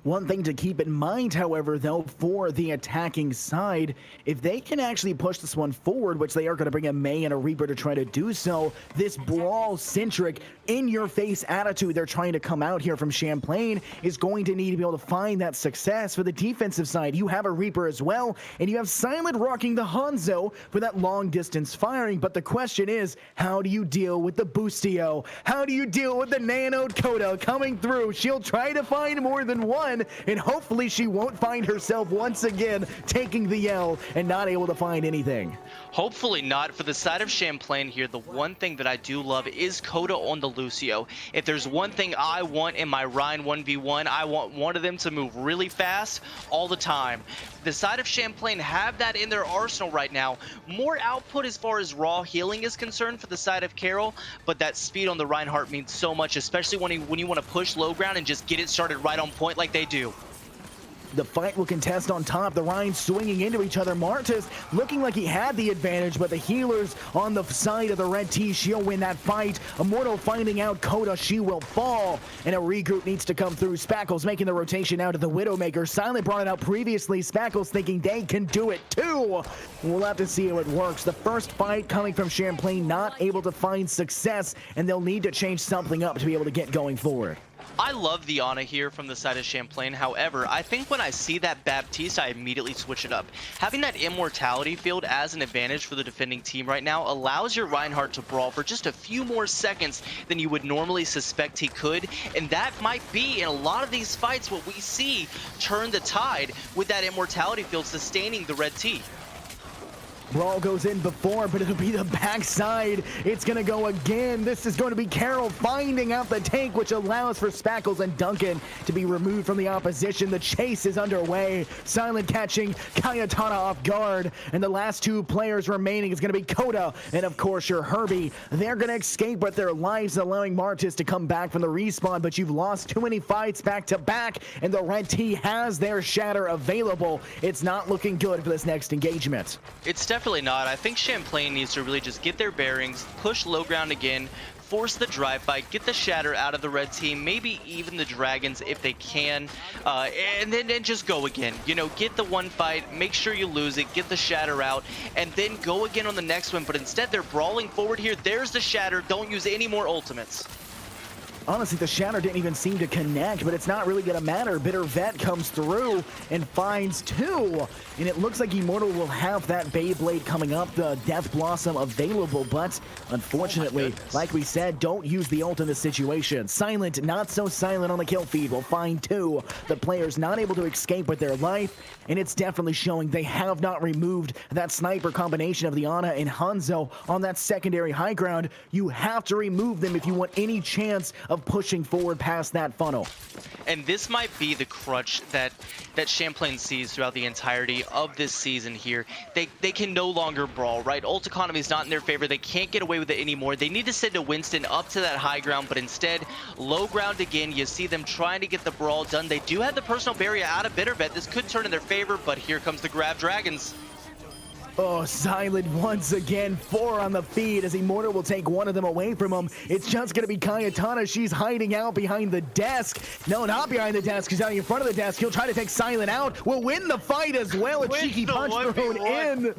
One thing to keep in mind, however, though, for the attacking side, if they can actually push this one forward, which they are going to bring a Mei and a Reaper to try to do so, this brawl-centric, in-your-face attitude they're trying to come out here from Champlain is going to need to be able to find that success. For the defensive side, you have a Reaper as well, and you have Silent rocking the Hanzo for that long-distance firing, but the question is, how do you deal with the Boostio? How do you deal with the Nano Coda coming through? She'll try to find more than one, and hopefully she won't find herself once again taking the L and not able to find anything. Hopefully not. For the side of Champlain here, the one thing that I do love is Coda on the Lucio. If there's one thing I want in my Rhine 1v1, I want one of them to move really fast all the time. The side of Champlain have that in their arsenal right now. More output as far as raw healing is concerned for the side of Carroll, but that speed on the Reinhardt means so much, especially when you want to push low ground and just get it started right on point like they do. The fight will contest on top. The Rhine swinging into each other. Martis looking like he had the advantage, but the healers on the side of the red tee, she'll win that fight. Immortal finding out Coda, she will fall, and a regroup needs to come through. Spackles making the rotation out to the Widowmaker. Silent brought it out previously. Spackles thinking they can do it too. We'll have to see how it works. The first fight coming from Champlain, not able to find success, and they'll need to change something up to be able to get going forward. I love the Ana here from the side of Champlain. However, I think when I see that Baptiste, I immediately switch it up. Having that immortality field as an advantage for the defending team right now allows your Reinhardt to brawl for just a few more seconds than you would normally suspect he could. And that might be, in a lot of these fights, what we see turn the tide with that immortality field sustaining the red tee. Brawl goes in before, but it'll be the backside. It's going to go again. This is going to be Carroll finding out the tank, which allows for Spackles and Duncan to be removed from the opposition. The chase is underway. Silent catching Kayatana off guard. And the last two players remaining is going to be Coda and, of course, your Herbie. They're going to escape with their lives, allowing Martis to come back from the respawn, but you've lost too many fights back to back, and the red tee has their shatter available. It's not looking good for this next engagement. It's definitely not. I think Champlain needs to really just get their bearings, push low ground again, force the drive-by, get the shatter out of the red team, maybe even the dragons if they can, and then just go again. You know, get the one fight, make sure you lose it, get the shatter out, and then go again on the next one. But instead, they're brawling forward here. There's the shatter. Don't use any more ultimates. Honestly, the shatter didn't even seem to connect, but it's not really going to matter. Bitter Vet comes through and finds two. And it looks like Immortal will have that Beyblade coming up, the Death Blossom available, but unfortunately, like we said, don't use the ult in this situation. Silent, not so silent on the kill feed, will find two. The players not able to escape with their life, and it's definitely showing they have not removed that sniper combination of the Ana and Hanzo on that secondary high ground. You have to remove them if you want any chance of pushing forward past that funnel. And this might be the crutch that Champlain sees throughout the entirety of this season here. They can no longer brawl, right? Ult economy is not in their favor. They can't get away with it anymore. They need to send a Winston up to that high ground, but instead, low ground again. You see them trying to get the brawl done. They do have the personal barrier out of Bitter Vet. This could turn in their favor, but here comes the Grab Dragons. Oh, Silent once again, 4 on the feed as Immortal will take one of them away from him. It's just going to be Kayatana. She's hiding out behind the desk. No, not behind the desk. She's out in front of the desk. He'll try to take Silent out. Will win the fight as well. A cheeky punch thrown in.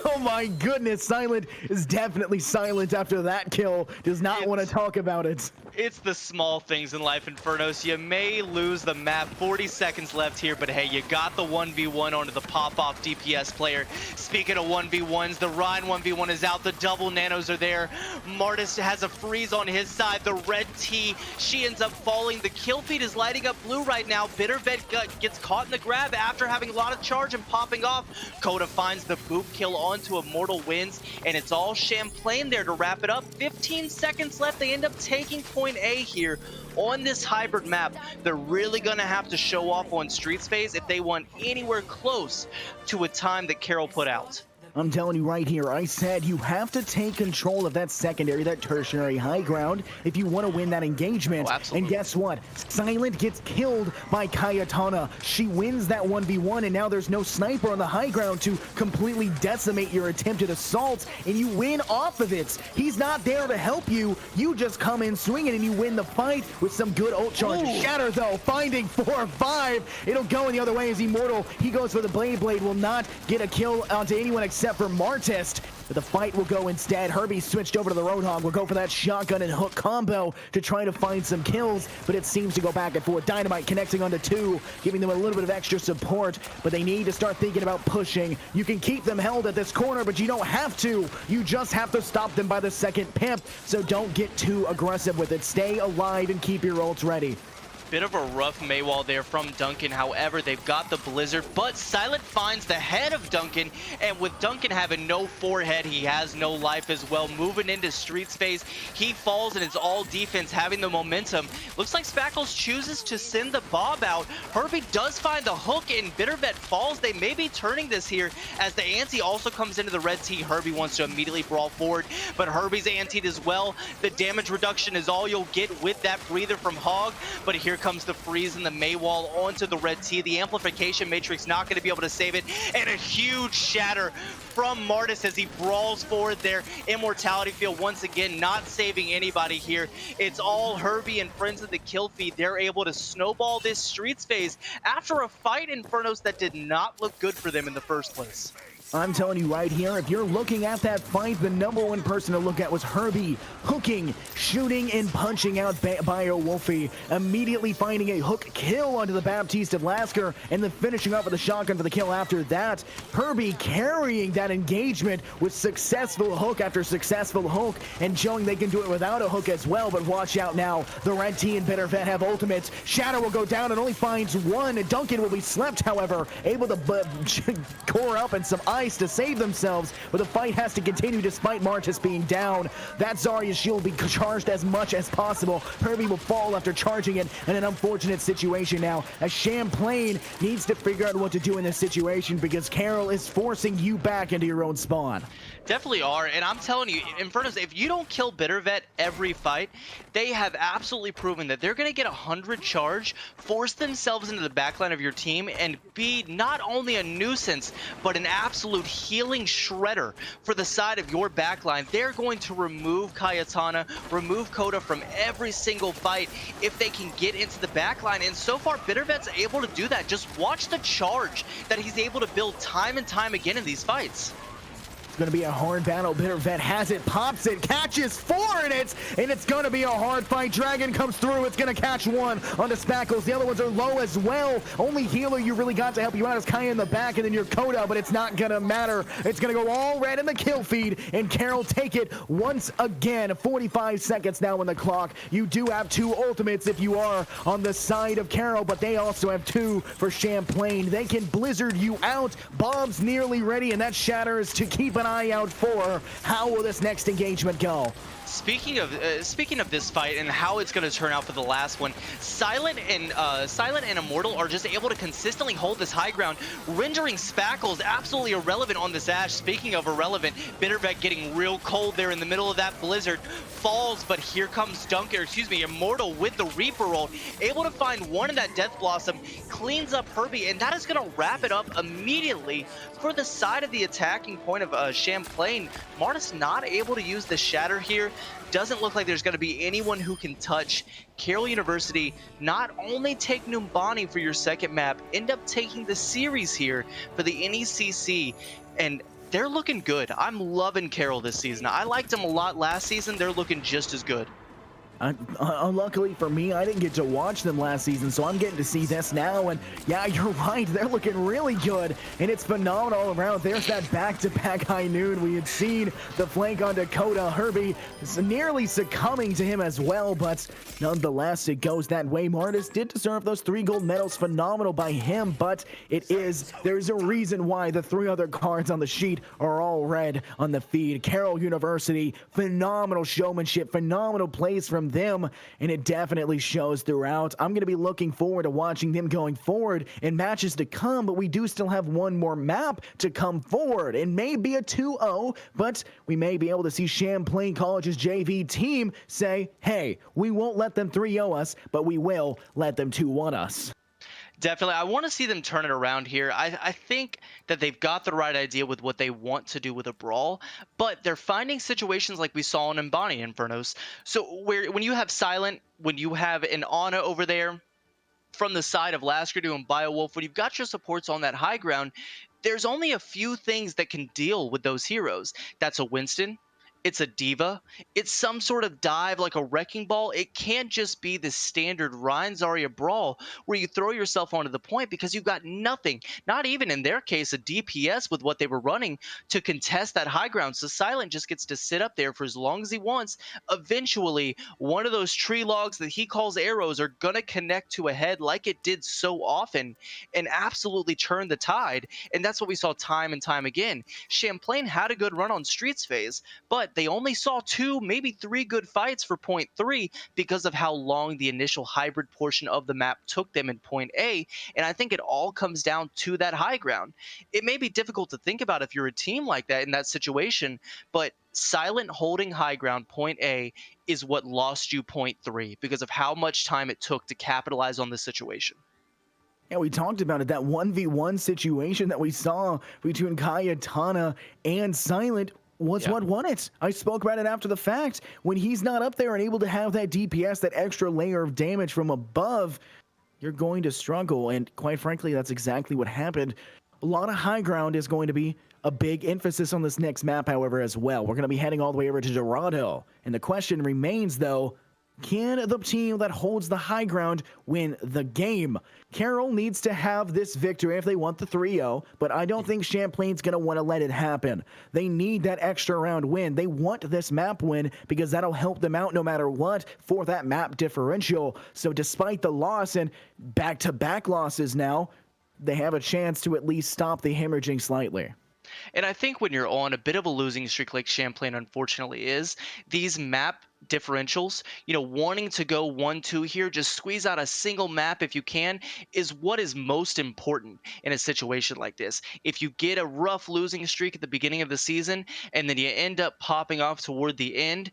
Oh my goodness, Silent is definitely silent after that kill. Does not want to talk about it. It's the small things in life, Infernos. You may lose the map. 40 seconds left here, but hey, you got the 1v1 onto the pop-off DPS player. Speaking of 1v1s, the Rhine 1v1 is out. The double nanos are there. Martis has a freeze on his side. The red T, she ends up falling. The kill feed is lighting up blue right now. Bittervet gets caught in the grab after having a lot of charge and popping off. Coda finds the boop kill onto Immortal wins, and it's all Champlain there to wrap it up. 15 seconds left. They end up taking point A here on this hybrid map. They're really going to have to show off on street space if they want anywhere close to a time that Carroll put out. I'm telling you right here, I said you have to take control of that secondary, that tertiary high ground if you want to win that engagement. Oh, absolutely. And guess what? Silent gets killed by Cayetana. She wins that 1v1, and now there's no sniper on the high ground to completely decimate your attempted assault, and you win off of it. He's not there to help you. You just come in swinging, and you win the fight with some good ult charge. Ooh. Shatter, though, finding 4-5. It'll go in the other way as Immortal. He goes for the Blade. Blade will not get a kill onto anyone except for Martist, but the fight will go instead. Herbie switched over to the Roadhog. Will go for that shotgun and hook combo to try to find some kills, but it seems to go back and forth. Dynamite connecting onto 2, giving them a little bit of extra support, but they need to start thinking about pushing. You can keep them held at this corner, but you don't have to. You just have to stop them by the second pimp, so don't get too aggressive with it. Stay alive and keep your ults ready. Bit of a rough Maywall there from Duncan. However, they've got the Blizzard, but Silent finds the head of Duncan, and with Duncan having no forehead, he has no life as well. Moving into street space, he falls, and it's all defense having the momentum. Looks like Spackles chooses to send the Bob out. Herbie does find the hook, and Bittervet falls. They may be turning this here as the anti also comes into the red T. Herbie wants to immediately brawl forward, but Herbie's antied as well. The damage reduction is all you'll get with that breather from Hog, but here comes the freeze and the Maywall onto the red T. The amplification matrix not going to be able to save it, and a huge shatter from Martis as he brawls forward there. Immortality field once again not saving anybody here. It's all Herbie and friends of the kill feed. They're able to snowball this streets phase after a fight, Infernos, that did not look good for them in the first place. I'm telling you right here, if you're looking at that fight, the number one person to look at was Herbie, hooking, shooting, and punching out Bio Wolfie, immediately finding a hook kill onto the Baptiste of Lasker, and then finishing up with a shotgun for the kill after that. Herbie carrying that engagement with successful hook after successful hook, and showing they can do it without a hook as well, but watch out now. The Red T and Bittervet have ultimates. Shadow will go down and only finds one. Duncan will be slept, however, able to core up and some ice to save themselves, but the fight has to continue despite Martis being down. That Zarya shield will be charged as much as possible. Herbie will fall after charging it, and an unfortunate situation now as Champlain needs to figure out what to do in this situation because Carroll is forcing you back into your own spawn. Definitely are, and I'm telling you, Infernos, if you don't kill Bittervet every fight, they have absolutely proven that they're going to get 100 charge, force themselves into the backline of your team, and be not only a nuisance, but an absolute healing shredder for the side of your backline. They're going to remove Cayetana, remove Coda from every single fight if they can get into the backline, and so far, Bittervet's able to do that. Just watch the charge that he's able to build time and time again in these fights. Going to be a hard battle. Bittervet has it, pops it, catches 4 in it, and it's going to be a hard fight. Dragon comes through. It's going to catch one onto Spackles. The other ones are low as well. Only healer you really got to help you out is Kaya in the back, and then your Coda, but it's not going to matter. It's going to go all red in the kill feed, and Carroll take it once again. 45 seconds now on the clock. You do have 2 ultimates if you are on the side of Carroll, but they also have 2 for Champlain. They can blizzard you out. Bomb's nearly ready, and that shatters to keep an eye out for. How will this next engagement go? Speaking of this fight and how it's going to turn out for the last one, Silent and Immortal are just able to consistently hold this high ground, rendering Spackles absolutely irrelevant on this Ashe. Speaking of irrelevant, Bittervet getting real cold there in the middle of that blizzard, falls, but here comes Immortal with the Reaper roll, able to find one in that Death Blossom, cleans up Herbie, and that is going to wrap it up immediately for the side of the attacking point of Champlain. Martis not able to use the Shatter here. Doesn't look like there's going to be anyone who can touch. Carroll University not only take Numbani for your second map, end up taking the series here for the NECC, and they're looking good. I'm loving Carroll this season. I liked them a lot last season. They're looking just as good. Unluckily for me, I didn't get to watch them last season, so I'm getting to see this now. And yeah, you're right, they're looking really good, and it's phenomenal all around. There's that back-to-back high noon. We had seen the flank on Dakota. Herbie is nearly succumbing to him as well, but nonetheless, it goes that way. Martis did deserve those 3 gold medals. Phenomenal by him, but there's a reason why the 3 other cards on the sheet are all red on the feed. Carroll University, phenomenal showmanship, phenomenal plays from them, and it definitely shows throughout. I'm going to be looking forward to watching them going forward in matches to come, but we do still have one more map to come forward. It may be a 2-0, but we may be able to see Champlain College's JV team say, hey, we won't let them 3-0 us, but we will let them 2-1 us. Definitely. I want to see them turn it around here. I think that they've got the right idea with what they want to do with a brawl, but they're finding situations like we saw in Embani Infernos. So when you have Silent, when you have an Ana over there from the side of Laskerdu and Biowolf, when you've got your supports on that high ground, there's only a few things that can deal with those heroes. That's a Winston. It's a diva. It's some sort of dive like a wrecking ball. It can't just be the standard Ryan Zarya brawl where you throw yourself onto the point because you've got nothing, not even in their case, a DPS with what they were running to contest that high ground. So Silent just gets to sit up there for as long as he wants. Eventually, one of those tree logs that he calls arrows are going to connect to a head like it did so often and absolutely turn the tide. And that's what we saw time and time again. Champlain had a good run on Streets phase, but they only saw 2, maybe 3 good fights for point 3 because of how long the initial hybrid portion of the map took them in point A. And I think it all comes down to that high ground. It may be difficult to think about if you're a team like that in that situation, but Silent holding high ground point A is what lost you point 3 because of how much time it took to capitalize on the situation. Yeah, we talked about it, that 1v1 situation that we saw between Kayatana and Silent was what won it. I spoke about it after the fact. When he's not up there and able to have that DPS, that extra layer of damage from above, you're going to struggle. And quite frankly, that's exactly what happened. A lot of high ground is going to be a big emphasis on this next map, however, as well. We're going to be heading all the way over to Dorado. And the question remains, though, can the team that holds the high ground win the game? Carroll needs to have this victory if they want the 3-0, but I don't think Champlain's going to want to let it happen. They need that extra round win. They want this map win because that'll help them out no matter what for that map differential. So despite the loss and back-to-back losses now, they have a chance to at least stop the hemorrhaging slightly. And I think when you're on a bit of a losing streak like Champlain unfortunately is, these map differentials, wanting to go 1-2 here, just squeeze out a single map if you can, is what is most important in a situation like this. If you get a rough losing streak at the beginning of the season and then you end up popping off toward the end,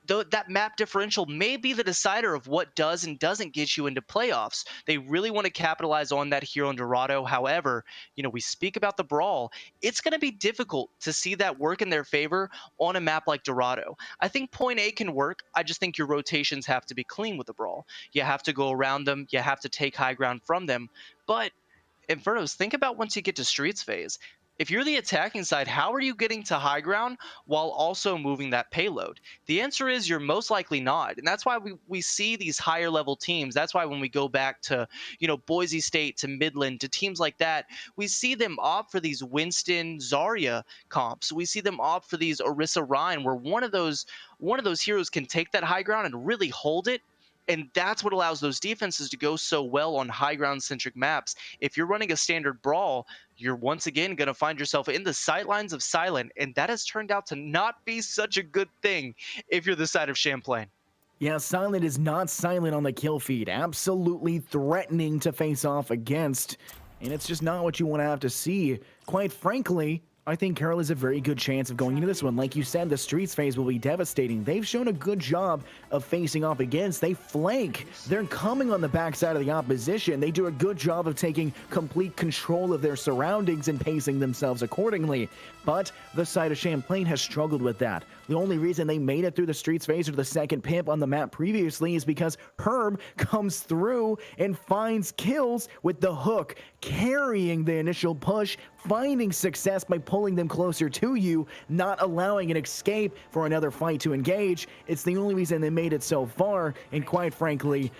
that map differential may be the decider of what does and doesn't get you into playoffs. They really want to capitalize on that here on Dorado. However, we speak about the brawl. It's going to be difficult to see that work in their favor on a map like Dorado. I think point A can work. I just think your rotations have to be clean with the brawl. You have to go around them. You have to take high ground from them. But Infernos, think about once you get to Streets phase. If you're the attacking side, how are you getting to high ground while also moving that payload? The answer is you're most likely not. And that's why we see these higher level teams. That's why when we go back to, Boise State, to Midland, to teams like that, we see them opt for these Winston Zarya comps. We see them opt for these Orisa Ryan, where one of those heroes can take that high ground and really hold it. And that's what allows those defenses to go so well on high ground centric maps. If you're running a standard brawl, you're once again going to find yourself in the sightlines of Silent. And that has turned out to not be such a good thing if you're the side of Champlain. Yeah, Silent is not silent on the kill feed. Absolutely threatening to face off against. And it's just not what you want to have to see. Quite frankly, I think Carroll has a very good chance of going into this one. Like you said, the Streets phase will be devastating. They've shown a good job of facing off against. They flank. They're coming on the backside of the opposition. They do a good job of taking complete control of their surroundings and pacing themselves accordingly. But the side of Champlain has struggled with that. The only reason they made it through the Streets phase or the second pimp on the map previously is because Herb comes through and finds kills with the hook. carrying the initial push, finding success by pulling them closer to you, not allowing an escape for another fight to engage. It's the only reason they made it so far, and quite frankly,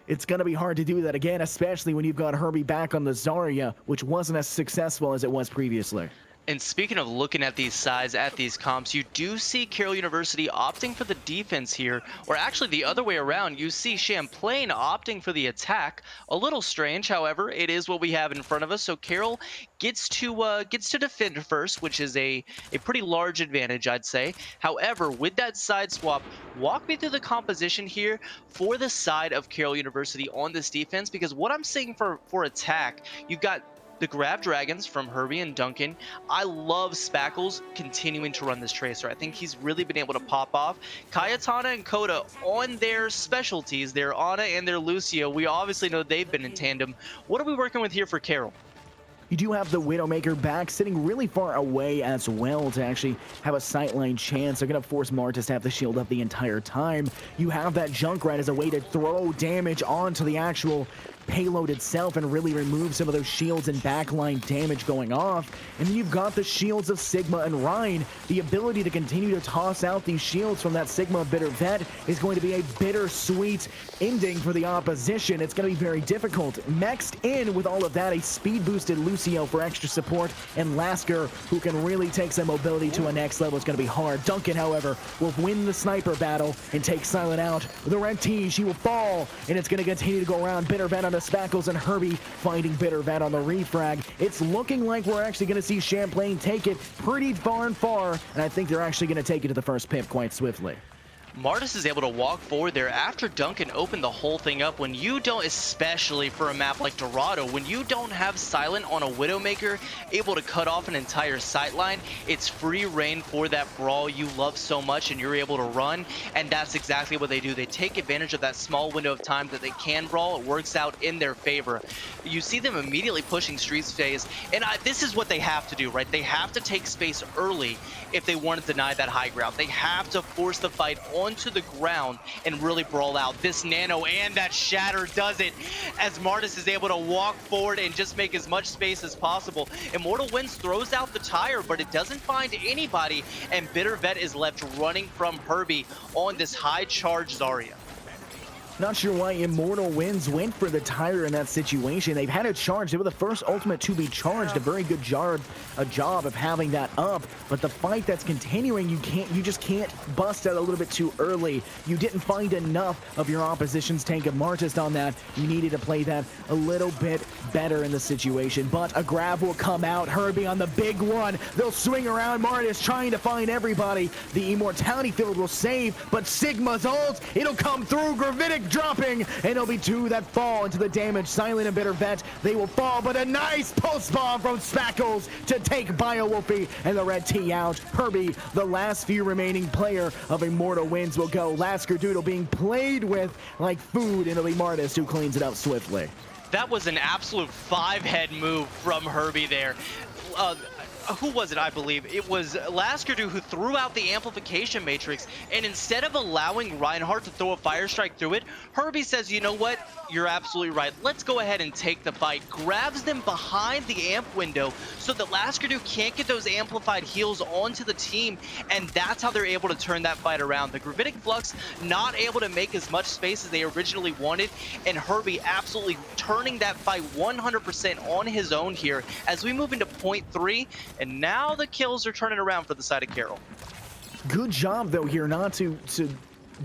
it's going to be hard to do that again, especially when you've got Herbie back on the Zarya, which wasn't as successful as it was previously. And speaking of looking at these sides, at these comps, you do see Carroll University opting for the defense here, or actually the other way around. You see Champlain opting for the attack. A little strange, however, it is what we have in front of us. So Carroll gets to defend first, which is a pretty large advantage, I'd say. However, with that side swap, walk me through the composition here for the side of Carroll University on this defense, because what I'm seeing for attack, you've got the Grab Dragons from Herbie and Duncan. I love Spackles continuing to run this Tracer. I think he's really been able to pop off. Kayatana and Koda on their specialties, their Ana and their Lucio, we obviously know they've been in tandem. What are we working with here for Carroll? You do have the Widowmaker back, sitting really far away as well to actually have a sightline chance. They're going to force Martis to have the shield up the entire time. You have that Junkrat as a way to throw damage onto the actual payload itself and really remove some of those shields and backline damage going off. And then you've got the shields of Sigma and Ryan. The ability to continue to toss out these shields from that Sigma Bitter Vet is going to be a bittersweet ending for the opposition. It's going to be very difficult. Next in with all of that, a speed boosted Lucio for extra support, and Lasker, who can really take some mobility to a next level. It's going to be hard. Duncan, however, will win the sniper battle and take Silent out. The Red T, she will fall, and it's going to continue to go around. Bitter Vet on the Spackles and Herbie finding Bitter Vet on the refrag. It's looking like we're actually going to see Champlain take it pretty far and far, and I think they're actually going to take it to the first pip quite swiftly. Martis is able to walk forward there after Duncan opened the whole thing up. When you don't, especially for a map like Dorado, when you don't have Silent on a Widowmaker able to cut off an entire sightline, it's free reign for that brawl you love so much, and you're able to run, and that's exactly what they do. They take advantage of that small window of time that they can brawl. It works out in their favor. You see them immediately pushing Streets phase, and this is what they have to do, right? They have to take space early if they want to deny that high ground. They have to force the fight onto the ground and really brawl out. This Nano and that Shatter does it as Martis is able to walk forward and just make as much space as possible. Immortal Winds throws out the tire, but it doesn't find anybody, and Bitter Vet is left running from Herbie on this high charge Zarya. Not sure why Immortal Winds went for the tire in that situation. They've had it charged. They were the first ultimate to be charged. A very good job of having that up. But the fight that's continuing, you just can't bust out a little bit too early. You didn't find enough of your opposition's tank of Martis on that. You needed to play that a little bit better in the situation. But a grab will come out. Herbie on the big one. They'll swing around Martis trying to find everybody. The Immortality Field will save, but Sigma's ult, it'll come through. Gravitic dropping, and it'll be two that fall into the damage. Silent and Bitter Vet, they will fall, but a nice pulse bomb from Spackles to take BioWolfie and the Red T out. Herbie, the last few remaining player of Immortal Winds, will go. Lasker Doodle being played with like food, and it'll be Martis who cleans it up swiftly. That was an absolute five-head move from Herbie there. Who was it? I believe it was Laskerdu who threw out the amplification matrix, and instead of allowing Reinhardt to throw a fire strike through it, Herbie says, you know what, you're absolutely right, let's go ahead and take the fight. Grabs them behind the amp window so that Laskerdu can't get those amplified heals onto the team, and that's how they're able to turn that fight around. The Gravitic Flux not able to make as much space as they originally wanted, and Herbie absolutely turning that fight 100% on his own here as we move into point 3. And now the kills are turning around for the side of Carroll. Good job, though, here not to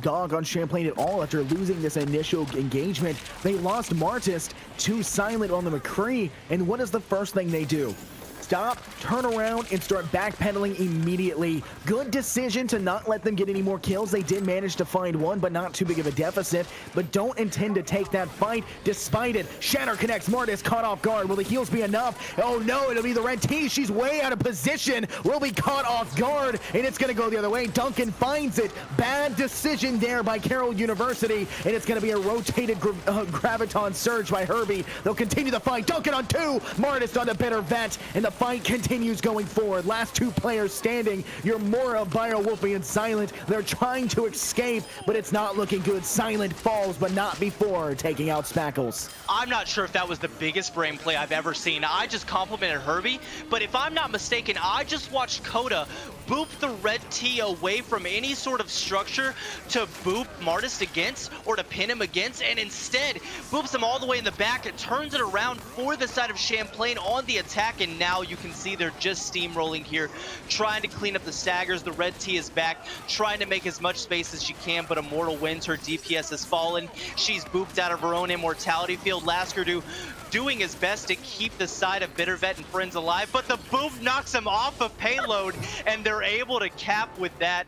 dog on Champlain at all after losing this initial engagement. They lost Martis to Silent on the McCree, and what is the first thing they do? Stop, turn around, and start backpedaling immediately. Good decision to not let them get any more kills. They did manage to find one, but not too big of a deficit. But don't intend to take that fight despite it. Shatter connects. Martis caught off guard. Will the heals be enough? Oh no, it'll be the Red T. She's way out of position. Will be caught off guard, and it's going to go the other way. Duncan finds it. Bad decision there by Carroll University, and it's going to be a rotated Graviton surge by Herbie. They'll continue the fight. Duncan on 2. Martis on the Bitter Vet, and the fight continues going forward. Last two players standing. Your Mora, Wolfie, and Silent. They're trying to escape, but it's not looking good. Silent falls, but not before taking out Spackles. I'm not sure if that was the biggest brain play I've ever seen. I just complimented Herbie, but if I'm not mistaken, I just watched Coda boop the red T away from any sort of structure to boop Martis against or to pin him against, and instead boops him all the way in the back. It turns it around for the side of Champlain on the attack, and now you can see they're just steamrolling here, trying to clean up the staggers. The red T is back, trying to make as much space as she can, but Immortal wins. Her DPS has fallen. She's booped out of her own immortality field. Laskardu doing his best to keep the side of Bittervet and friends alive, but the boop knocks him off of payload, and they're able to cap with that.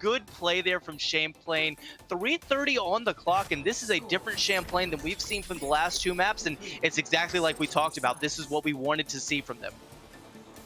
Good play there from Champlain. 3:30 on the clock, and this is a different Champlain than we've seen from the last two maps, and it's exactly like we talked about. This is what we wanted to see from them.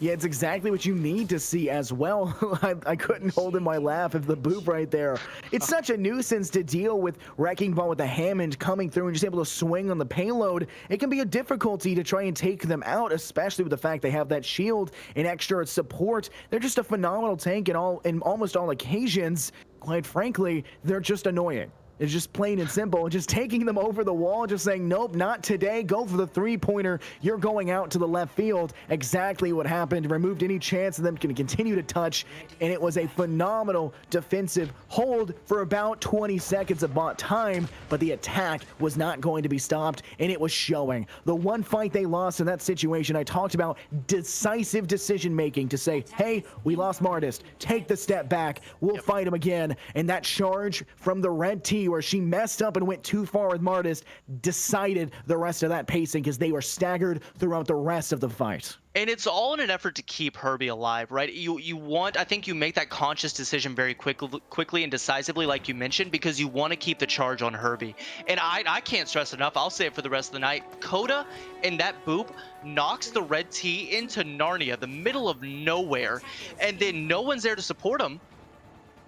Yeah, it's exactly what you need to see as well. I couldn't hold in my laugh of the boop right there. It's such a nuisance to deal with Wrecking Ball with the Hammond coming through and just able to swing on the payload. It can be a difficulty to try and take them out, especially with the fact they have that shield and extra support. They're just a phenomenal tank in almost all occasions. Quite frankly, they're just annoying. It's just plain and simple, just taking them over the wall, just saying, nope, not today, go for the three-pointer, you're going out to the left field. Exactly what happened, removed any chance of them to continue to touch, and it was a phenomenal defensive hold for about 20 seconds of bot time, but the attack was not going to be stopped, and it was showing. The one fight they lost in that situation, I talked about decisive decision-making to say, hey, we lost Martis, take the step back, we'll fight him again, and that charge from the red team where she messed up and went too far with Martis decided the rest of that pacing because they were staggered throughout the rest of the fight. And it's all in an effort to keep Herbie alive, right? You want, I think you make that conscious decision very quickly and decisively, like you mentioned, because you want to keep the charge on Herbie. And I can't stress enough, I'll say it for the rest of the night, Coda and that boop knocks the red T into Narnia, the middle of nowhere, and then no one's there to support him.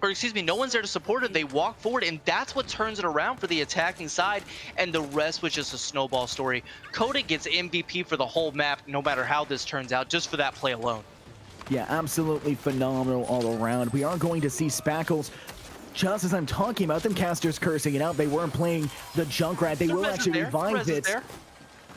Or excuse me, no one's there to support it. They walk forward, and that's what turns it around for the attacking side, and the rest was just a snowball story. Coda gets MVP for the whole map, no matter how this turns out, just for that play alone. Yeah, absolutely phenomenal all around. We are going to see Spackles. Just as I'm talking about them, casters cursing it out. They weren't playing the Junkrat. They will actually revive it.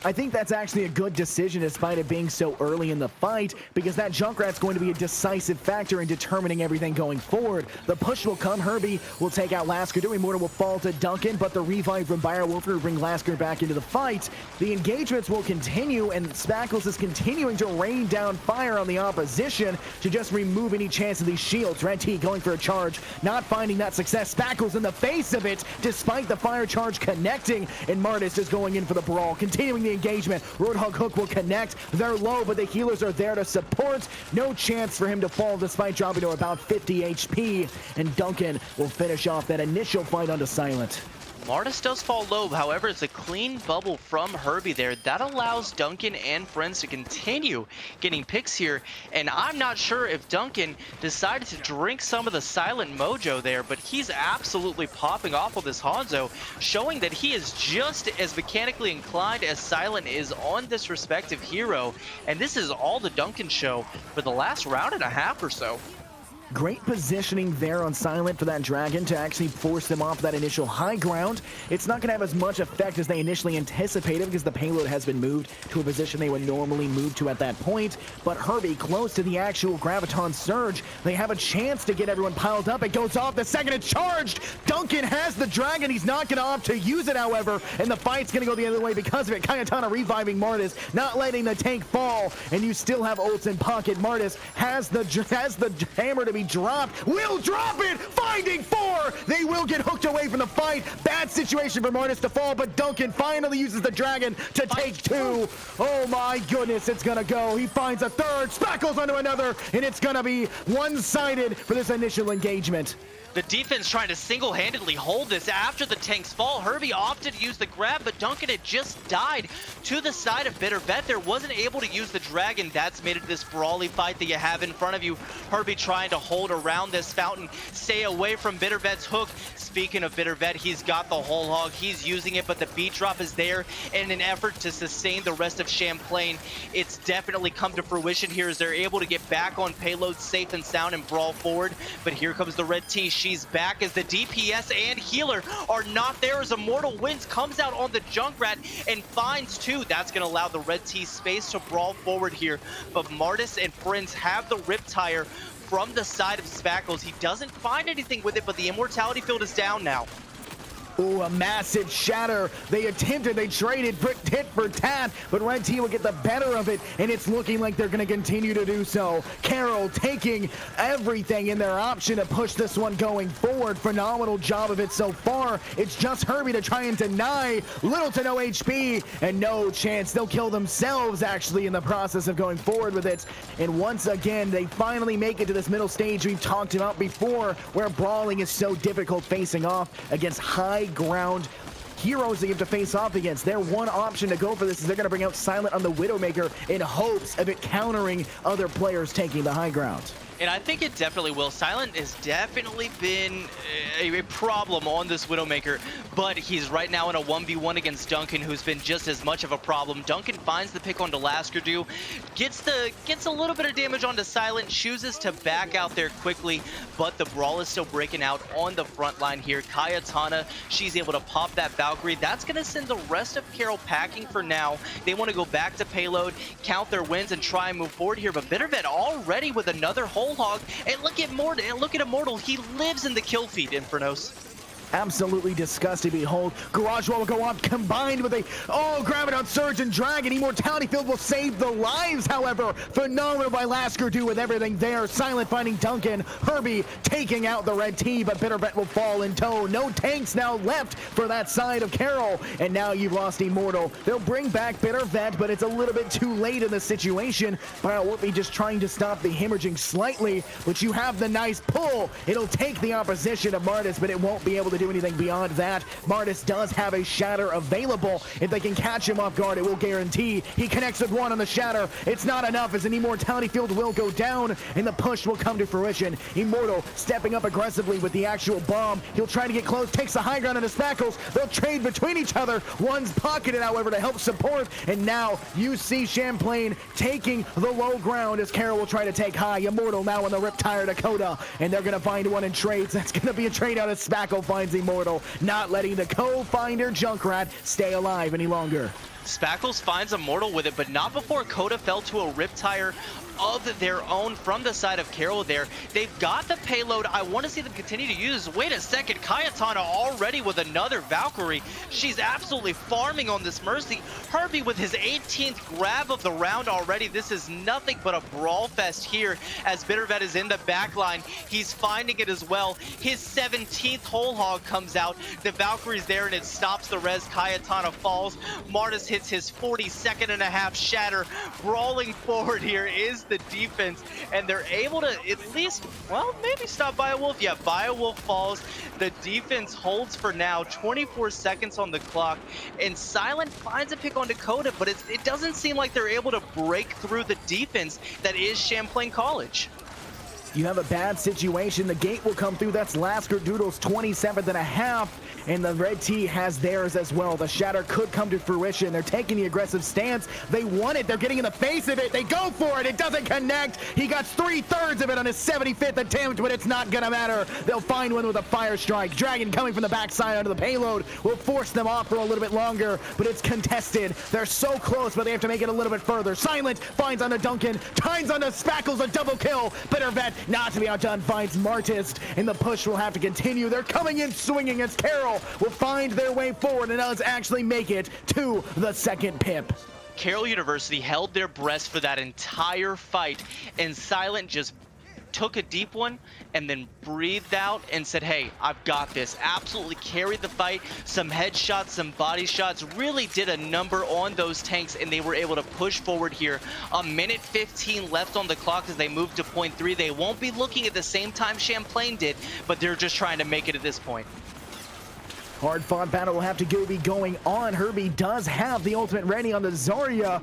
I think that's actually a good decision despite it being so early in the fight, because that Junkrat's going to be a decisive factor in determining everything going forward. The push will come. Herbie will take out Lasker. Immortal will fall to Duncan, but the revive from Wolfie will bring Lasker back into the fight. The engagements will continue, and Spackles is continuing to rain down fire on the opposition to just remove any chance of these shields. Red T going for a charge, not finding that success. Spackles in the face of it, despite the fire charge connecting, and Martis is going in for the brawl, continuing the engagement. Roadhog Hook will connect. They're low, but the healers are there to support. No chance for him to fall despite dropping to about 50 HP, and Duncan will finish off that initial fight onto Silent. Martis does fall low, however, it's a clean bubble from Herbie there. That allows Duncan and friends to continue getting picks here, and I'm not sure if Duncan decided to drink some of the Silent mojo there, but he's absolutely popping off with this Hanzo, showing that he is just as mechanically inclined as Silent is on this respective hero, and this is all the Duncan show for the last round and a half or so. Great positioning there on Silent for that Dragon to actually force them off that initial high ground. It's not going to have as much effect as they initially anticipated because the payload has been moved to a position they would normally move to at that point. But Herbie close to the actual Graviton Surge. They have a chance to get everyone piled up. It goes off the second it's charged. Duncan has the Dragon. He's not going to opt to use it, however, and the fight's going to go the other way because of it. Kayatana reviving Martis, not letting the tank fall, and you still have ults in pocket. Martis has the hammer to be dropped, will drop it, finding four. They will get hooked away from the fight. Bad situation for Martis to fall, but Duncan finally uses the Dragon to take two. Oh my goodness, it's gonna go. He finds a third, Spackles onto another, and it's gonna be one-sided for this initial engagement. The defense trying to single-handedly hold this after the tank's fall. Herbie opted to use the grab, but Duncan had just died to the side of Bitter Vet. There wasn't able to use the dragon. That's made it this brawly fight that you have in front of you. Herbie trying to hold around this fountain, stay away from Bitter Vet's hook. Speaking of Bitter Vet, he's got the whole hog. He's using it, but the beat drop is there in an effort to sustain the rest of Champlain. It's definitely come to fruition here as they're able to get back on payload safe and sound and brawl forward. But here comes the red T. She's back as the DPS and healer are not there as Immortal wins, comes out on the Junkrat and finds two. That's going to allow the red T space to brawl forward here. But Martis and friends have the Riptire from the side of Spackles. He doesn't find anything with it, but the Immortality field is down now. Ooh, a massive shatter. They attempted, they traded tit for tat, but Red Team will get the better of it, and it's looking like they're going to continue to do so. Carroll taking everything in their option to push this one going forward. Phenomenal job of it so far. It's just Herbie to try and deny. Little to no HP, and no chance. They'll kill themselves, actually, in the process of going forward with it. And once again, they finally make it to this middle stage we've talked about before, where brawling is so difficult facing off against high ground heroes they have to face off against. Their one option to go for this is they're going to bring out Silent on the Widowmaker in hopes of it countering other players taking the high ground. And I think it definitely will. Silent has definitely been a problem on this Widowmaker, but he's right now in a 1v1 against Duncan, who's been just as much of a problem. Duncan finds the pick onto Laskardu, gets a little bit of damage onto Silent, chooses to back out there quickly, but the brawl is still breaking out on the front line here. Cayetana, she's able to pop that Valkyrie. That's going to send the rest of Carroll packing for now. They want to go back to payload, count their wins, and try and move forward here, but Bittervet already with another whole hog. And look at Immortal. He lives in the kill feed, Infernos. Absolutely disgusting to behold. Garage Wall will go off combined with a Graviton Surge and Dragon. Immortality Field will save the lives, however. Phenomenal by Laskardu with everything there. Silent finding Duncan. Herbie taking out the red T, but Bittervet will fall in tow. No tanks now left for that side of Carroll. And now you've lost Immortal. They'll bring back Bittervet, but it's a little bit too late in the situation. Biowolfie just trying to stop the hemorrhaging slightly, but you have the nice pull. It'll take the opposition of Martis, but it won't be able to do anything beyond that. Martis does have a shatter available. If they can catch him off guard, it will guarantee. He connects with one on the shatter. It's not enough as an Immortality Field will go down and the push will come to fruition. Immortal stepping up aggressively with the actual bomb. He'll try to get close, takes the high ground into Spackles. They'll trade between each other. One's pocketed, however, to help support. And now you see Champlain taking the low ground as Carroll will try to take high. Immortal now on the Riptire Dakota, and they're going to find one in trades. That's going to be a trade out as Spackle finds Immortal, not letting the co-finder Junkrat stay alive any longer. Spackles finds Immortal with it, but not before Coda fell to a Riptire of their own from the side of Carroll there. They've got the payload. I want to see them continue to use. Wait a second, Cayetana already with another Valkyrie. She's absolutely farming on this Mercy. Herbie with his 18th grab of the round already. This is nothing but a brawl fest here as Bittervet is in the back line. He's finding it as well. His 17th whole hog comes out. The Valkyrie's there and it stops the res. Cayetana falls. Martis hits his 42nd and a half shatter. Brawling forward here is the defense, and they're able to at least, well, maybe stop Biowolf. Yeah, Biowolf falls. The defense holds for now. 24 seconds on the clock, and Silent finds a pick on Dakota, but it doesn't seem like they're able to break through the defense that is Champlain College. You have a bad situation. The gate will come through. That's Laskardu's 27th and a half. And the red T has theirs as well. The shatter could come to fruition. They're taking the aggressive stance. They want it. They're getting in the face of it. They go for it. It doesn't connect. He got 3/3 of it on his 75th attempt, but it's not going to matter. They'll find one with a fire strike. Dragon coming from the backside onto the payload will force them off for a little bit longer, but it's contested. They're so close, but they have to make it a little bit further. Silent finds onto Duncan. Tynes onto Spackles, a double kill. Bittervet, not to be outdone, finds Martist, and the push will have to continue. They're coming in swinging as Carroll will find their way forward and does actually make it to the second pip. Carroll University held their breath for that entire fight, and Silent just took a deep one, and then breathed out and said, hey, I've got this. Absolutely carried the fight. Some headshots, some body shots, really did a number on those tanks, and they were able to push forward here. A minute 15 left on the clock as they move to point 3. They won't be looking at the same time Champlain did, but they're just trying to make it at this point. Hard-fought battle will have to be going on. Herbie does have the ultimate ready on the Zarya.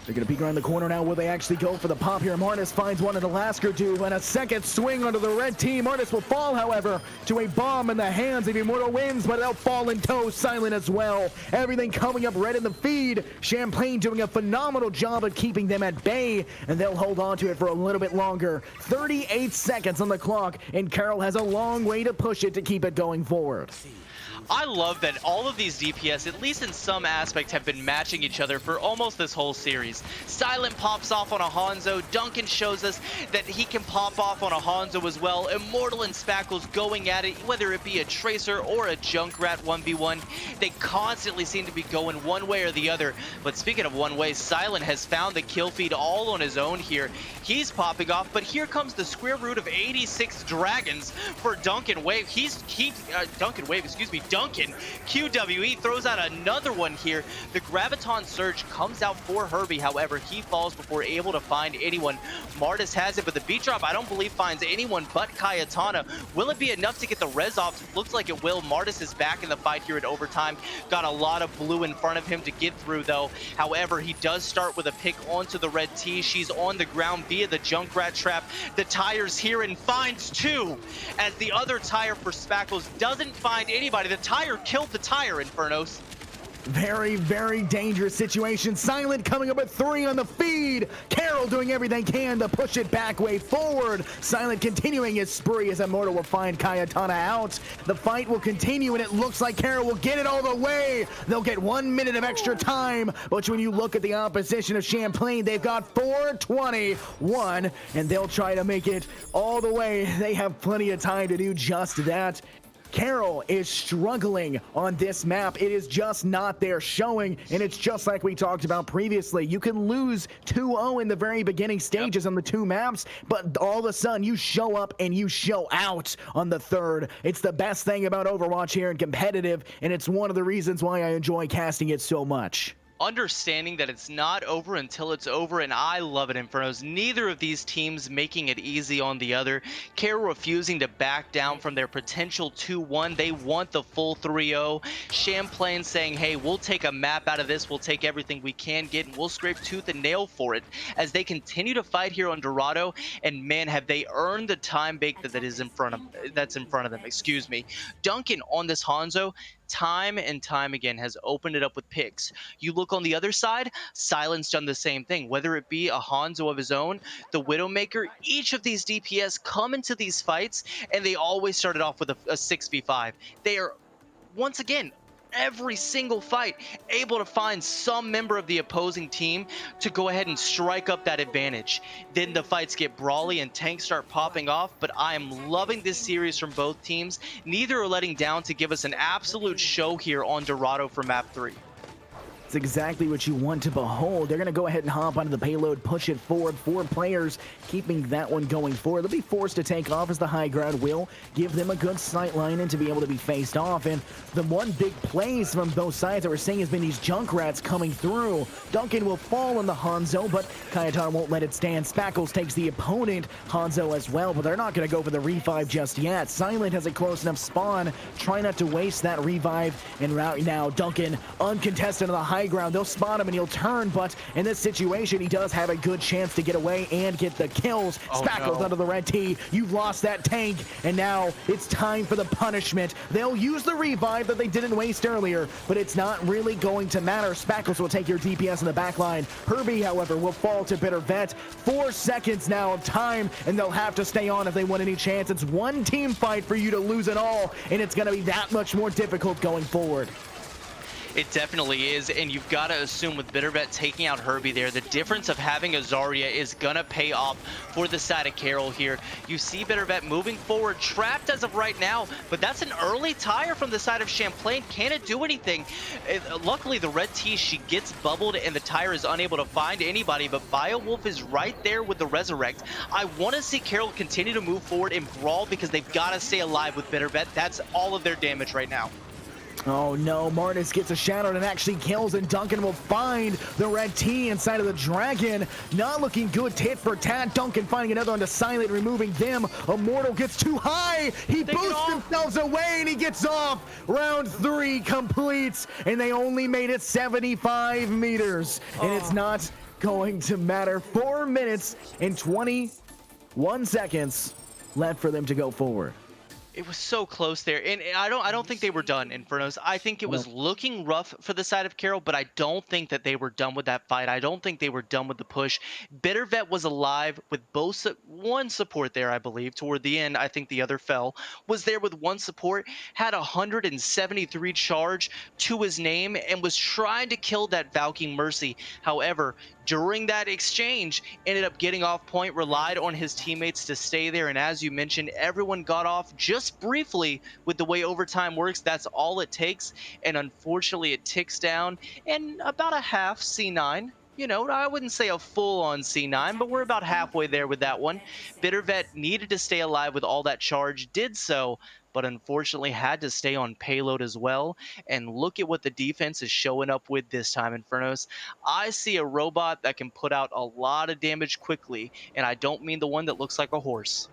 They're going to peek around the corner now. Will they actually go for the pop here? Martis finds one in the Lasker dude, and a second swing onto the red team. Martis will fall, however, to a bomb in the hands of Immortal Winds, but they'll fall in tow. Silent as well. Everything coming up red in the feed. Champlain doing a phenomenal job of keeping them at bay, and they'll hold on to it for a little bit longer. 38 seconds on the clock, and Carroll has a long way to push it to keep it going forward. I love that all of these DPS, at least in some aspect, have been matching each other for almost this whole series. Silent pops off on a Hanzo. Duncan shows us that he can pop off on a Hanzo as well. Immortal and Spackles going at it, whether it be a Tracer or a Junkrat 1v1. They constantly seem to be going one way or the other. But speaking of one way, Silent has found the kill feed all on his own here. He's popping off, but here comes the square root of 86 dragons for Duncan Wave. Duncan, QWE throws out another one here. The Graviton Surge comes out for Herbie. However, he falls before able to find anyone. Martis has it, but the beat drop, I don't believe, finds anyone but Kayatana. Will it be enough to get the res off? Looks like it will. Martis is back in the fight here at overtime. Got a lot of blue in front of him to get through, though. However, he does start with a pick onto the red T. She's on the ground via the Junkrat trap. The tire's here and finds 2, as the other tire for Spackles doesn't find anybody. The tire killed the tire, Infernos. Very, very dangerous situation. Silent coming up with 3 on the feed. Carroll doing everything can to push it back way forward. Silent continuing his spree as Immortal will find Kayatana out. The fight will continue, and it looks like Carroll will get it all the way. They'll get 1 minute of extra time, but when you look at the opposition of Champlain, they've got 4:21, and they'll try to make it all the way. They have plenty of time to do just that. Carroll is struggling on this map. It is just not their showing, and it's just like we talked about previously. You can lose 2-0 in the very beginning stages on the 2 maps, but all of a sudden you show up and you show out on the 3rd. It's the best thing about Overwatch here and competitive, and it's one of the reasons why I enjoy casting it so much. Understanding that it's not over until it's over, and I love it, Infernos. Neither of these teams making it easy on the other. Carroll refusing to back down from their potential 2-1. They want the full 3-0. Champlain saying, hey, we'll take a map out of this. We'll take everything we can get, and we'll scrape tooth and nail for it as they continue to fight here on Dorado. And man, have they earned the time bake that's in front of them. Excuse me. Duncan on this Hanzo, time and time again, has opened it up with picks. You look on the other side, Silent's done the same thing, whether it be a Hanzo of his own, the Widowmaker. Each of these DPS come into these fights, and they always started off with a 6v5. They are, once again, every single fight, able to find some member of the opposing team to go ahead and strike up that advantage. Then the fights get brawly and tanks start popping off, but I am loving this series from both teams. Neither are letting down to give us an absolute show here on Dorado for map 3. It's exactly what you want to behold. They're going to go ahead and hop onto the payload, push it forward. 4 players keeping that one going forward. They'll be forced to take off as the high ground will give them a good sight line in to be able to be faced off. And the one big plays from both sides that we're seeing has been these Junkrats coming through. Duncan will fall on the Hanzo, but Kayatana won't let it stand. Spackles takes the opponent Hanzo as well, but they're not going to go for the revive just yet. Silent has a close enough spawn. Try not to waste that revive. And right now, Duncan uncontested on the high ground. They'll spot him and he'll turn, but in this situation, he does have a good chance to get away and get the kills. Spackles under the red tee. You've lost that tank, and now it's time for the punishment. They'll use the revive that they didn't waste earlier, but it's not really going to matter. Spackles will take your DPS in the back line. Herbie, however, will fall to Bitter Vet. 4 seconds now of time, and they'll have to stay on if they want any chance. It's one team fight for you to lose it all, and it's going to be that much more difficult going forward. It definitely is, and you've got to assume with Bittervet taking out Herbie there, the difference of having a Zarya is gonna pay off for the side of Carroll here. You see Bittervet moving forward, trapped as of right now, but that's an early tire from the side of Champlain. Can it do anything? Luckily, the red T, she gets bubbled, and the tire is unable to find anybody, but Biowolf is right there with the Resurrect. I want to see Carroll continue to move forward and brawl because they've got to stay alive with Bittervet. That's all of their damage right now. Oh no, Martis gets a shadow and actually kills, and Duncan will find the red T inside of the Dragon. Not looking good, tit for tat. Duncan finding another onto Silent, removing them. Immortal gets too high. He boosts themselves away and he gets off. Round 3 completes, and they only made it 75 meters. And it's not going to matter. 4 minutes and 21 seconds left for them to go forward. It was so close there, and I don't think they were done, Infernos. I think it was looking rough for the side of Carroll, but I don't think that they were done with that fight. I don't think they were done with the push. Bittervet was alive with both one support there, I believe. Toward the end, I think the other fell. Was there with one support, had 173 charge to his name, and was trying to kill that Valkyrie Mercy. However, during that exchange, ended up getting off point, relied on his teammates to stay there, and as you mentioned, everyone got off just briefly. With the way overtime works, that's all it takes, and unfortunately it ticks down in about a half C9. You know, I wouldn't say a full-on C9, but we're about halfway there with that one. Bittervet needed to stay alive with all that charge, did so, but unfortunately had to stay on payload as well. And look at what the defense is showing up with this time, Infernos. I see a robot that can put out a lot of damage quickly, and I don't mean the one that looks like a horse.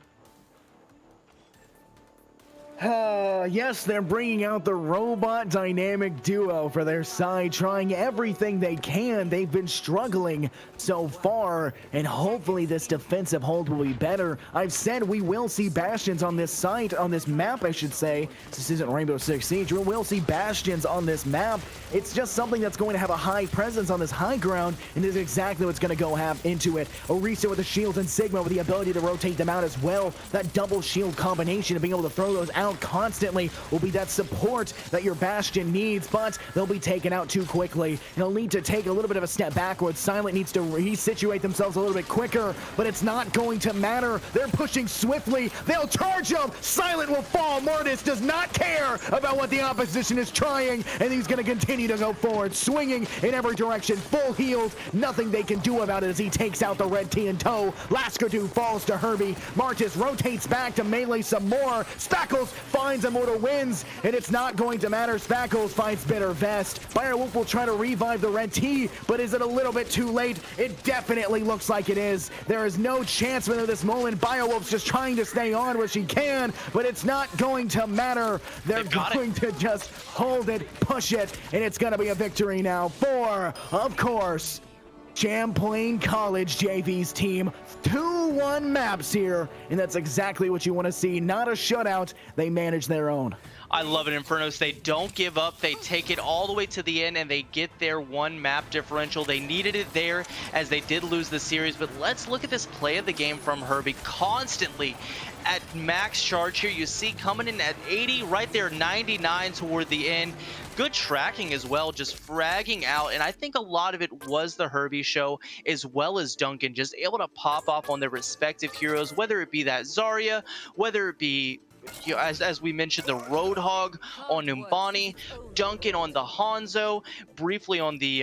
Yes, they're bringing out the robot dynamic duo for their side, trying everything they can. They've been struggling so far, and hopefully this defensive hold will be better. I've said we will see bastions on this site, on this map, I should say. This isn't Rainbow Six Siege. We will see bastions on this map. It's just something that's going to have a high presence on this high ground, and is exactly what's going to go have into it. Orisa with the shields and Sigma with the ability to rotate them out as well. That double shield combination of being able to throw those out constantly will be that support that your Bastion needs, but they'll be taken out too quickly. They'll need to take a little bit of a step backwards. Silent needs to resituate themselves a little bit quicker, but it's not going to matter. They're pushing swiftly. They'll charge them. Silent will fall. Mortis does not care about what the opposition is trying, and he's going to continue to go forward, swinging in every direction, full heals. Nothing they can do about it as he takes out the red T in tow. Laskardu falls to Herbie. Martis rotates back to melee some more. Spackles finds Immortal wins, and it's not going to matter. Spackles finds Bitter Vest. Firewolf will try to revive the red T, but is it a little bit too late? It definitely looks like it is. There is no chance for them at this moment. Biowolf's just trying to stay on where she can, but it's not going to matter. They're going to just hold it, push it, and it's going to be a victory now for, of course, Champlain College JV's team. 2-1 maps here, and that's exactly what you want to see. Not a shutout. They manage their own. I love it, Infernos. They don't give up. They take it all the way to the end, and they get their one map differential. They needed it there as they did lose the series, but let's look at this play of the game from Herbie. Constantly at max charge here. You see coming in at 80, right there 99 toward the end. Good tracking as well, just fragging out, and I think a lot of it was the Herbie show as well as Duncan, just able to pop off on their respective heroes, whether it be that Zarya, whether it be, you know, as we mentioned, the Roadhog on Numbani, Duncan on the Hanzo, briefly on the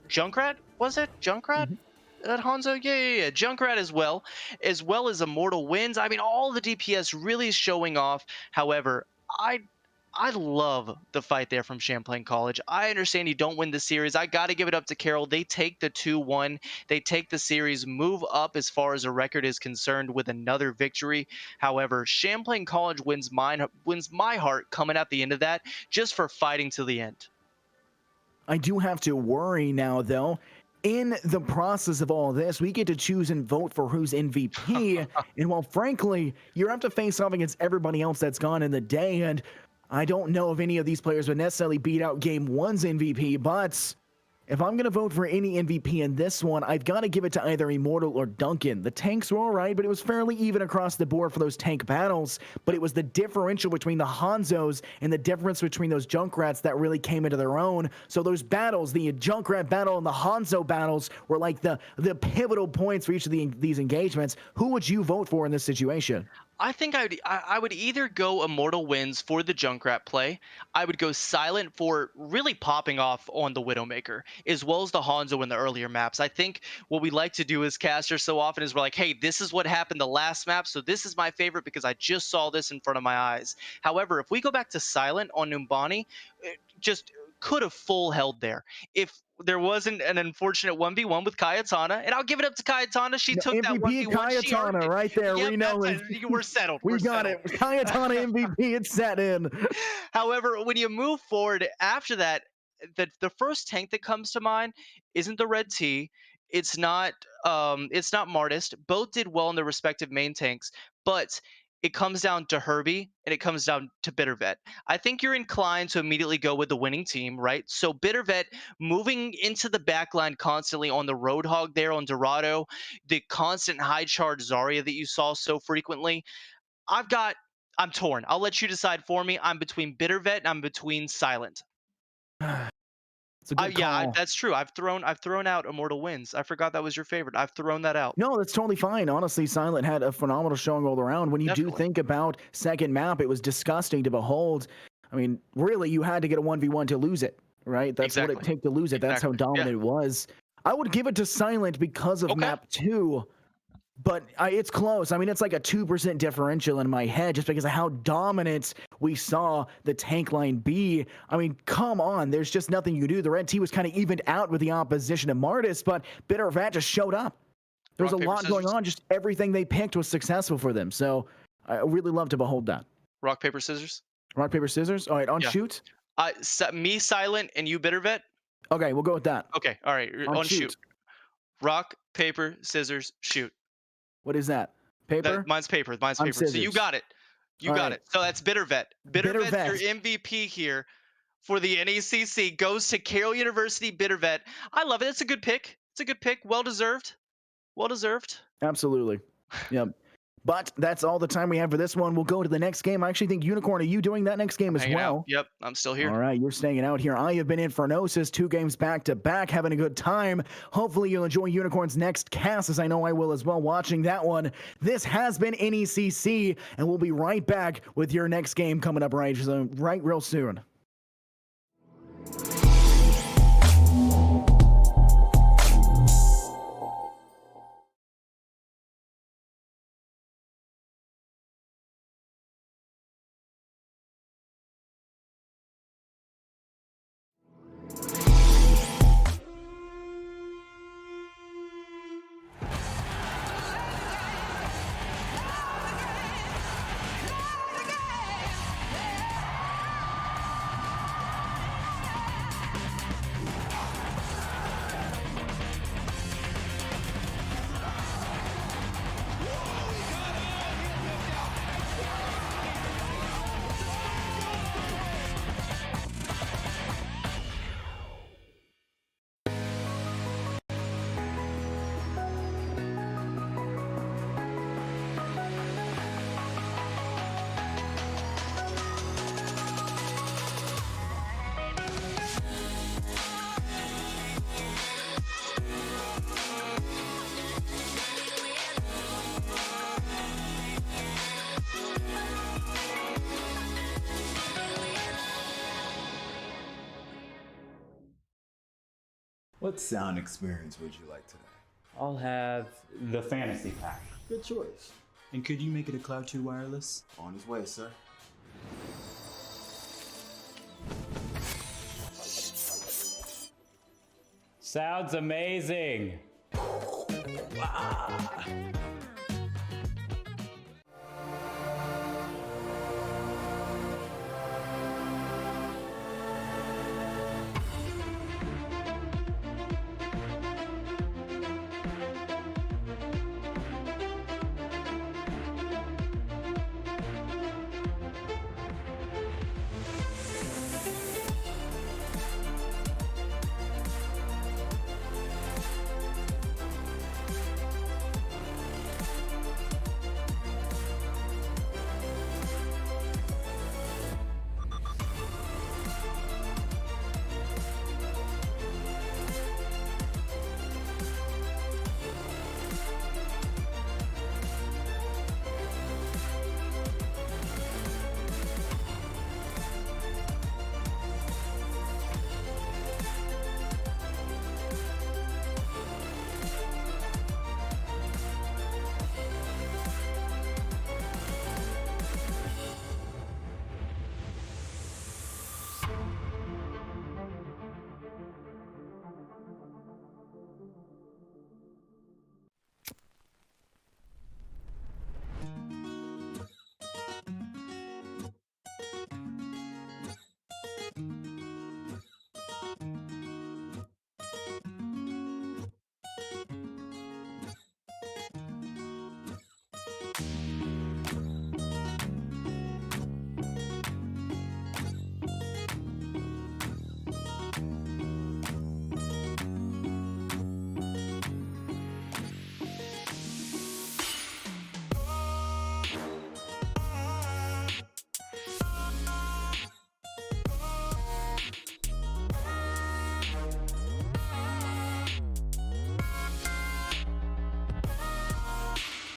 Junkrat, was it? Junkrat? That Hanzo? Yeah. Junkrat as well as Immortal wins. I mean, all the DPS really showing off. However, I love the fight there from Champlain College. I understand you don't win the series. I got to give it up to Carroll. They take the 2-1. They take the series, move up as far as a record is concerned with another victory. However, Champlain College wins my heart coming at the end of that, just for fighting to the end. I do have to worry now, though. In the process of all this, we get to choose and vote for who's MVP. And while frankly, you have to face off against everybody else that's gone in the day, and I don't know if any of these players would necessarily beat out Game 1's MVP, but If I'm going to vote for any MVP in this one, I've got to give it to either Immortal or Duncan. The tanks were all right, but it was fairly even across the board for those tank battles. But it was the differential between the Hanzos and the difference between those Junkrats that really came into their own. So those battles, the Junkrat battle and the Hanzo battles, were like the pivotal points for each of these engagements. Who would you vote for in this situation? I think I would either go Immortal Wins for the Junkrat play. I would go Silent for really popping off on the Widowmaker, as well as the Hanzo in the earlier maps. I think what we like to do as casters so often is we're like, hey, this is what happened the last map, so this is my favorite because I just saw this in front of my eyes. However, if we go back to Silent on Numbani, it just could have full held there. If there wasn't an unfortunate 1v1 with Kayatana, and I'll give it up to Kayatana. She took that MVP 1v1. She earned Kayatana it. right there. Yep, We know it. we're settled. We We're got settled. it. Kayatana MVP. It's set in. However, when you move forward after that, the first tank that comes to mind isn't the Red T. It's not Martist. Both did well in their respective main tanks, but it comes down to Herbie and it comes down to Bittervet. I think you're inclined to immediately go with the winning team, right? So Bittervet moving into the backline constantly on the Roadhog there on Dorado, the constant high charge Zarya that you saw so frequently. I'm torn. I'll let you decide for me. I'm between Bittervet and I'm between Silent. It's a good call. That's true. I've thrown out Immortal Wins. I forgot that was your favorite. I've thrown that out. No, that's totally fine. Honestly, Silent had a phenomenal showing all around. When you do Definitely. think about second map, it was disgusting to behold. I mean, really, you had to get a 1v1 to lose it, right? That's what it Exactly. took to lose it. That's how Exactly. dominant it was. I would give it to Silent because of Okay. map 2, but it's close. I mean, it's like a 2% differential in my head just because of how dominant we saw the tank line be. I mean, come on. There's just nothing you can do. The Red T was kind of evened out with the opposition of Martis, but Bittervat just showed up. There was Rock, a paper, lot going scissors. on. Just everything they picked was successful for them. So I really love to behold that. Rock, paper, scissors. Rock, paper, scissors. All right, on Yeah. shoot. Me Silent and you Bittervet. Okay, we'll go with that. Okay. All right. On Shoot. Rock, paper, scissors, shoot. What is that? Paper? Mine's paper. Mine's I'm paper. So you scissors. got it. You All got right. it. So that's Bittervet. Bittervet's Bittervet. your MVP here for the NECC. Goes to Carroll University. Bittervet. I love it. It's a good pick. It's a good pick. Well deserved. Well deserved. Absolutely. Yep. But that's all the time we have for this one. We'll go to the next game. I actually think Unicorn, are you doing that next game as Hanging well? out. Yep. I'm still here. All right, you're staying out here. I have been Infernosis, 2 games back to back, having a good time. Hopefully you'll enjoy Unicorn's next cast, as I know I will as well, watching that one. This has been NECC, and we'll be right back with your next game coming up right real soon. What sound experience would you like today? I'll have the fantasy pack. Good choice. And could you make it a Cloud 2 wireless? On his way, sir. Sounds amazing.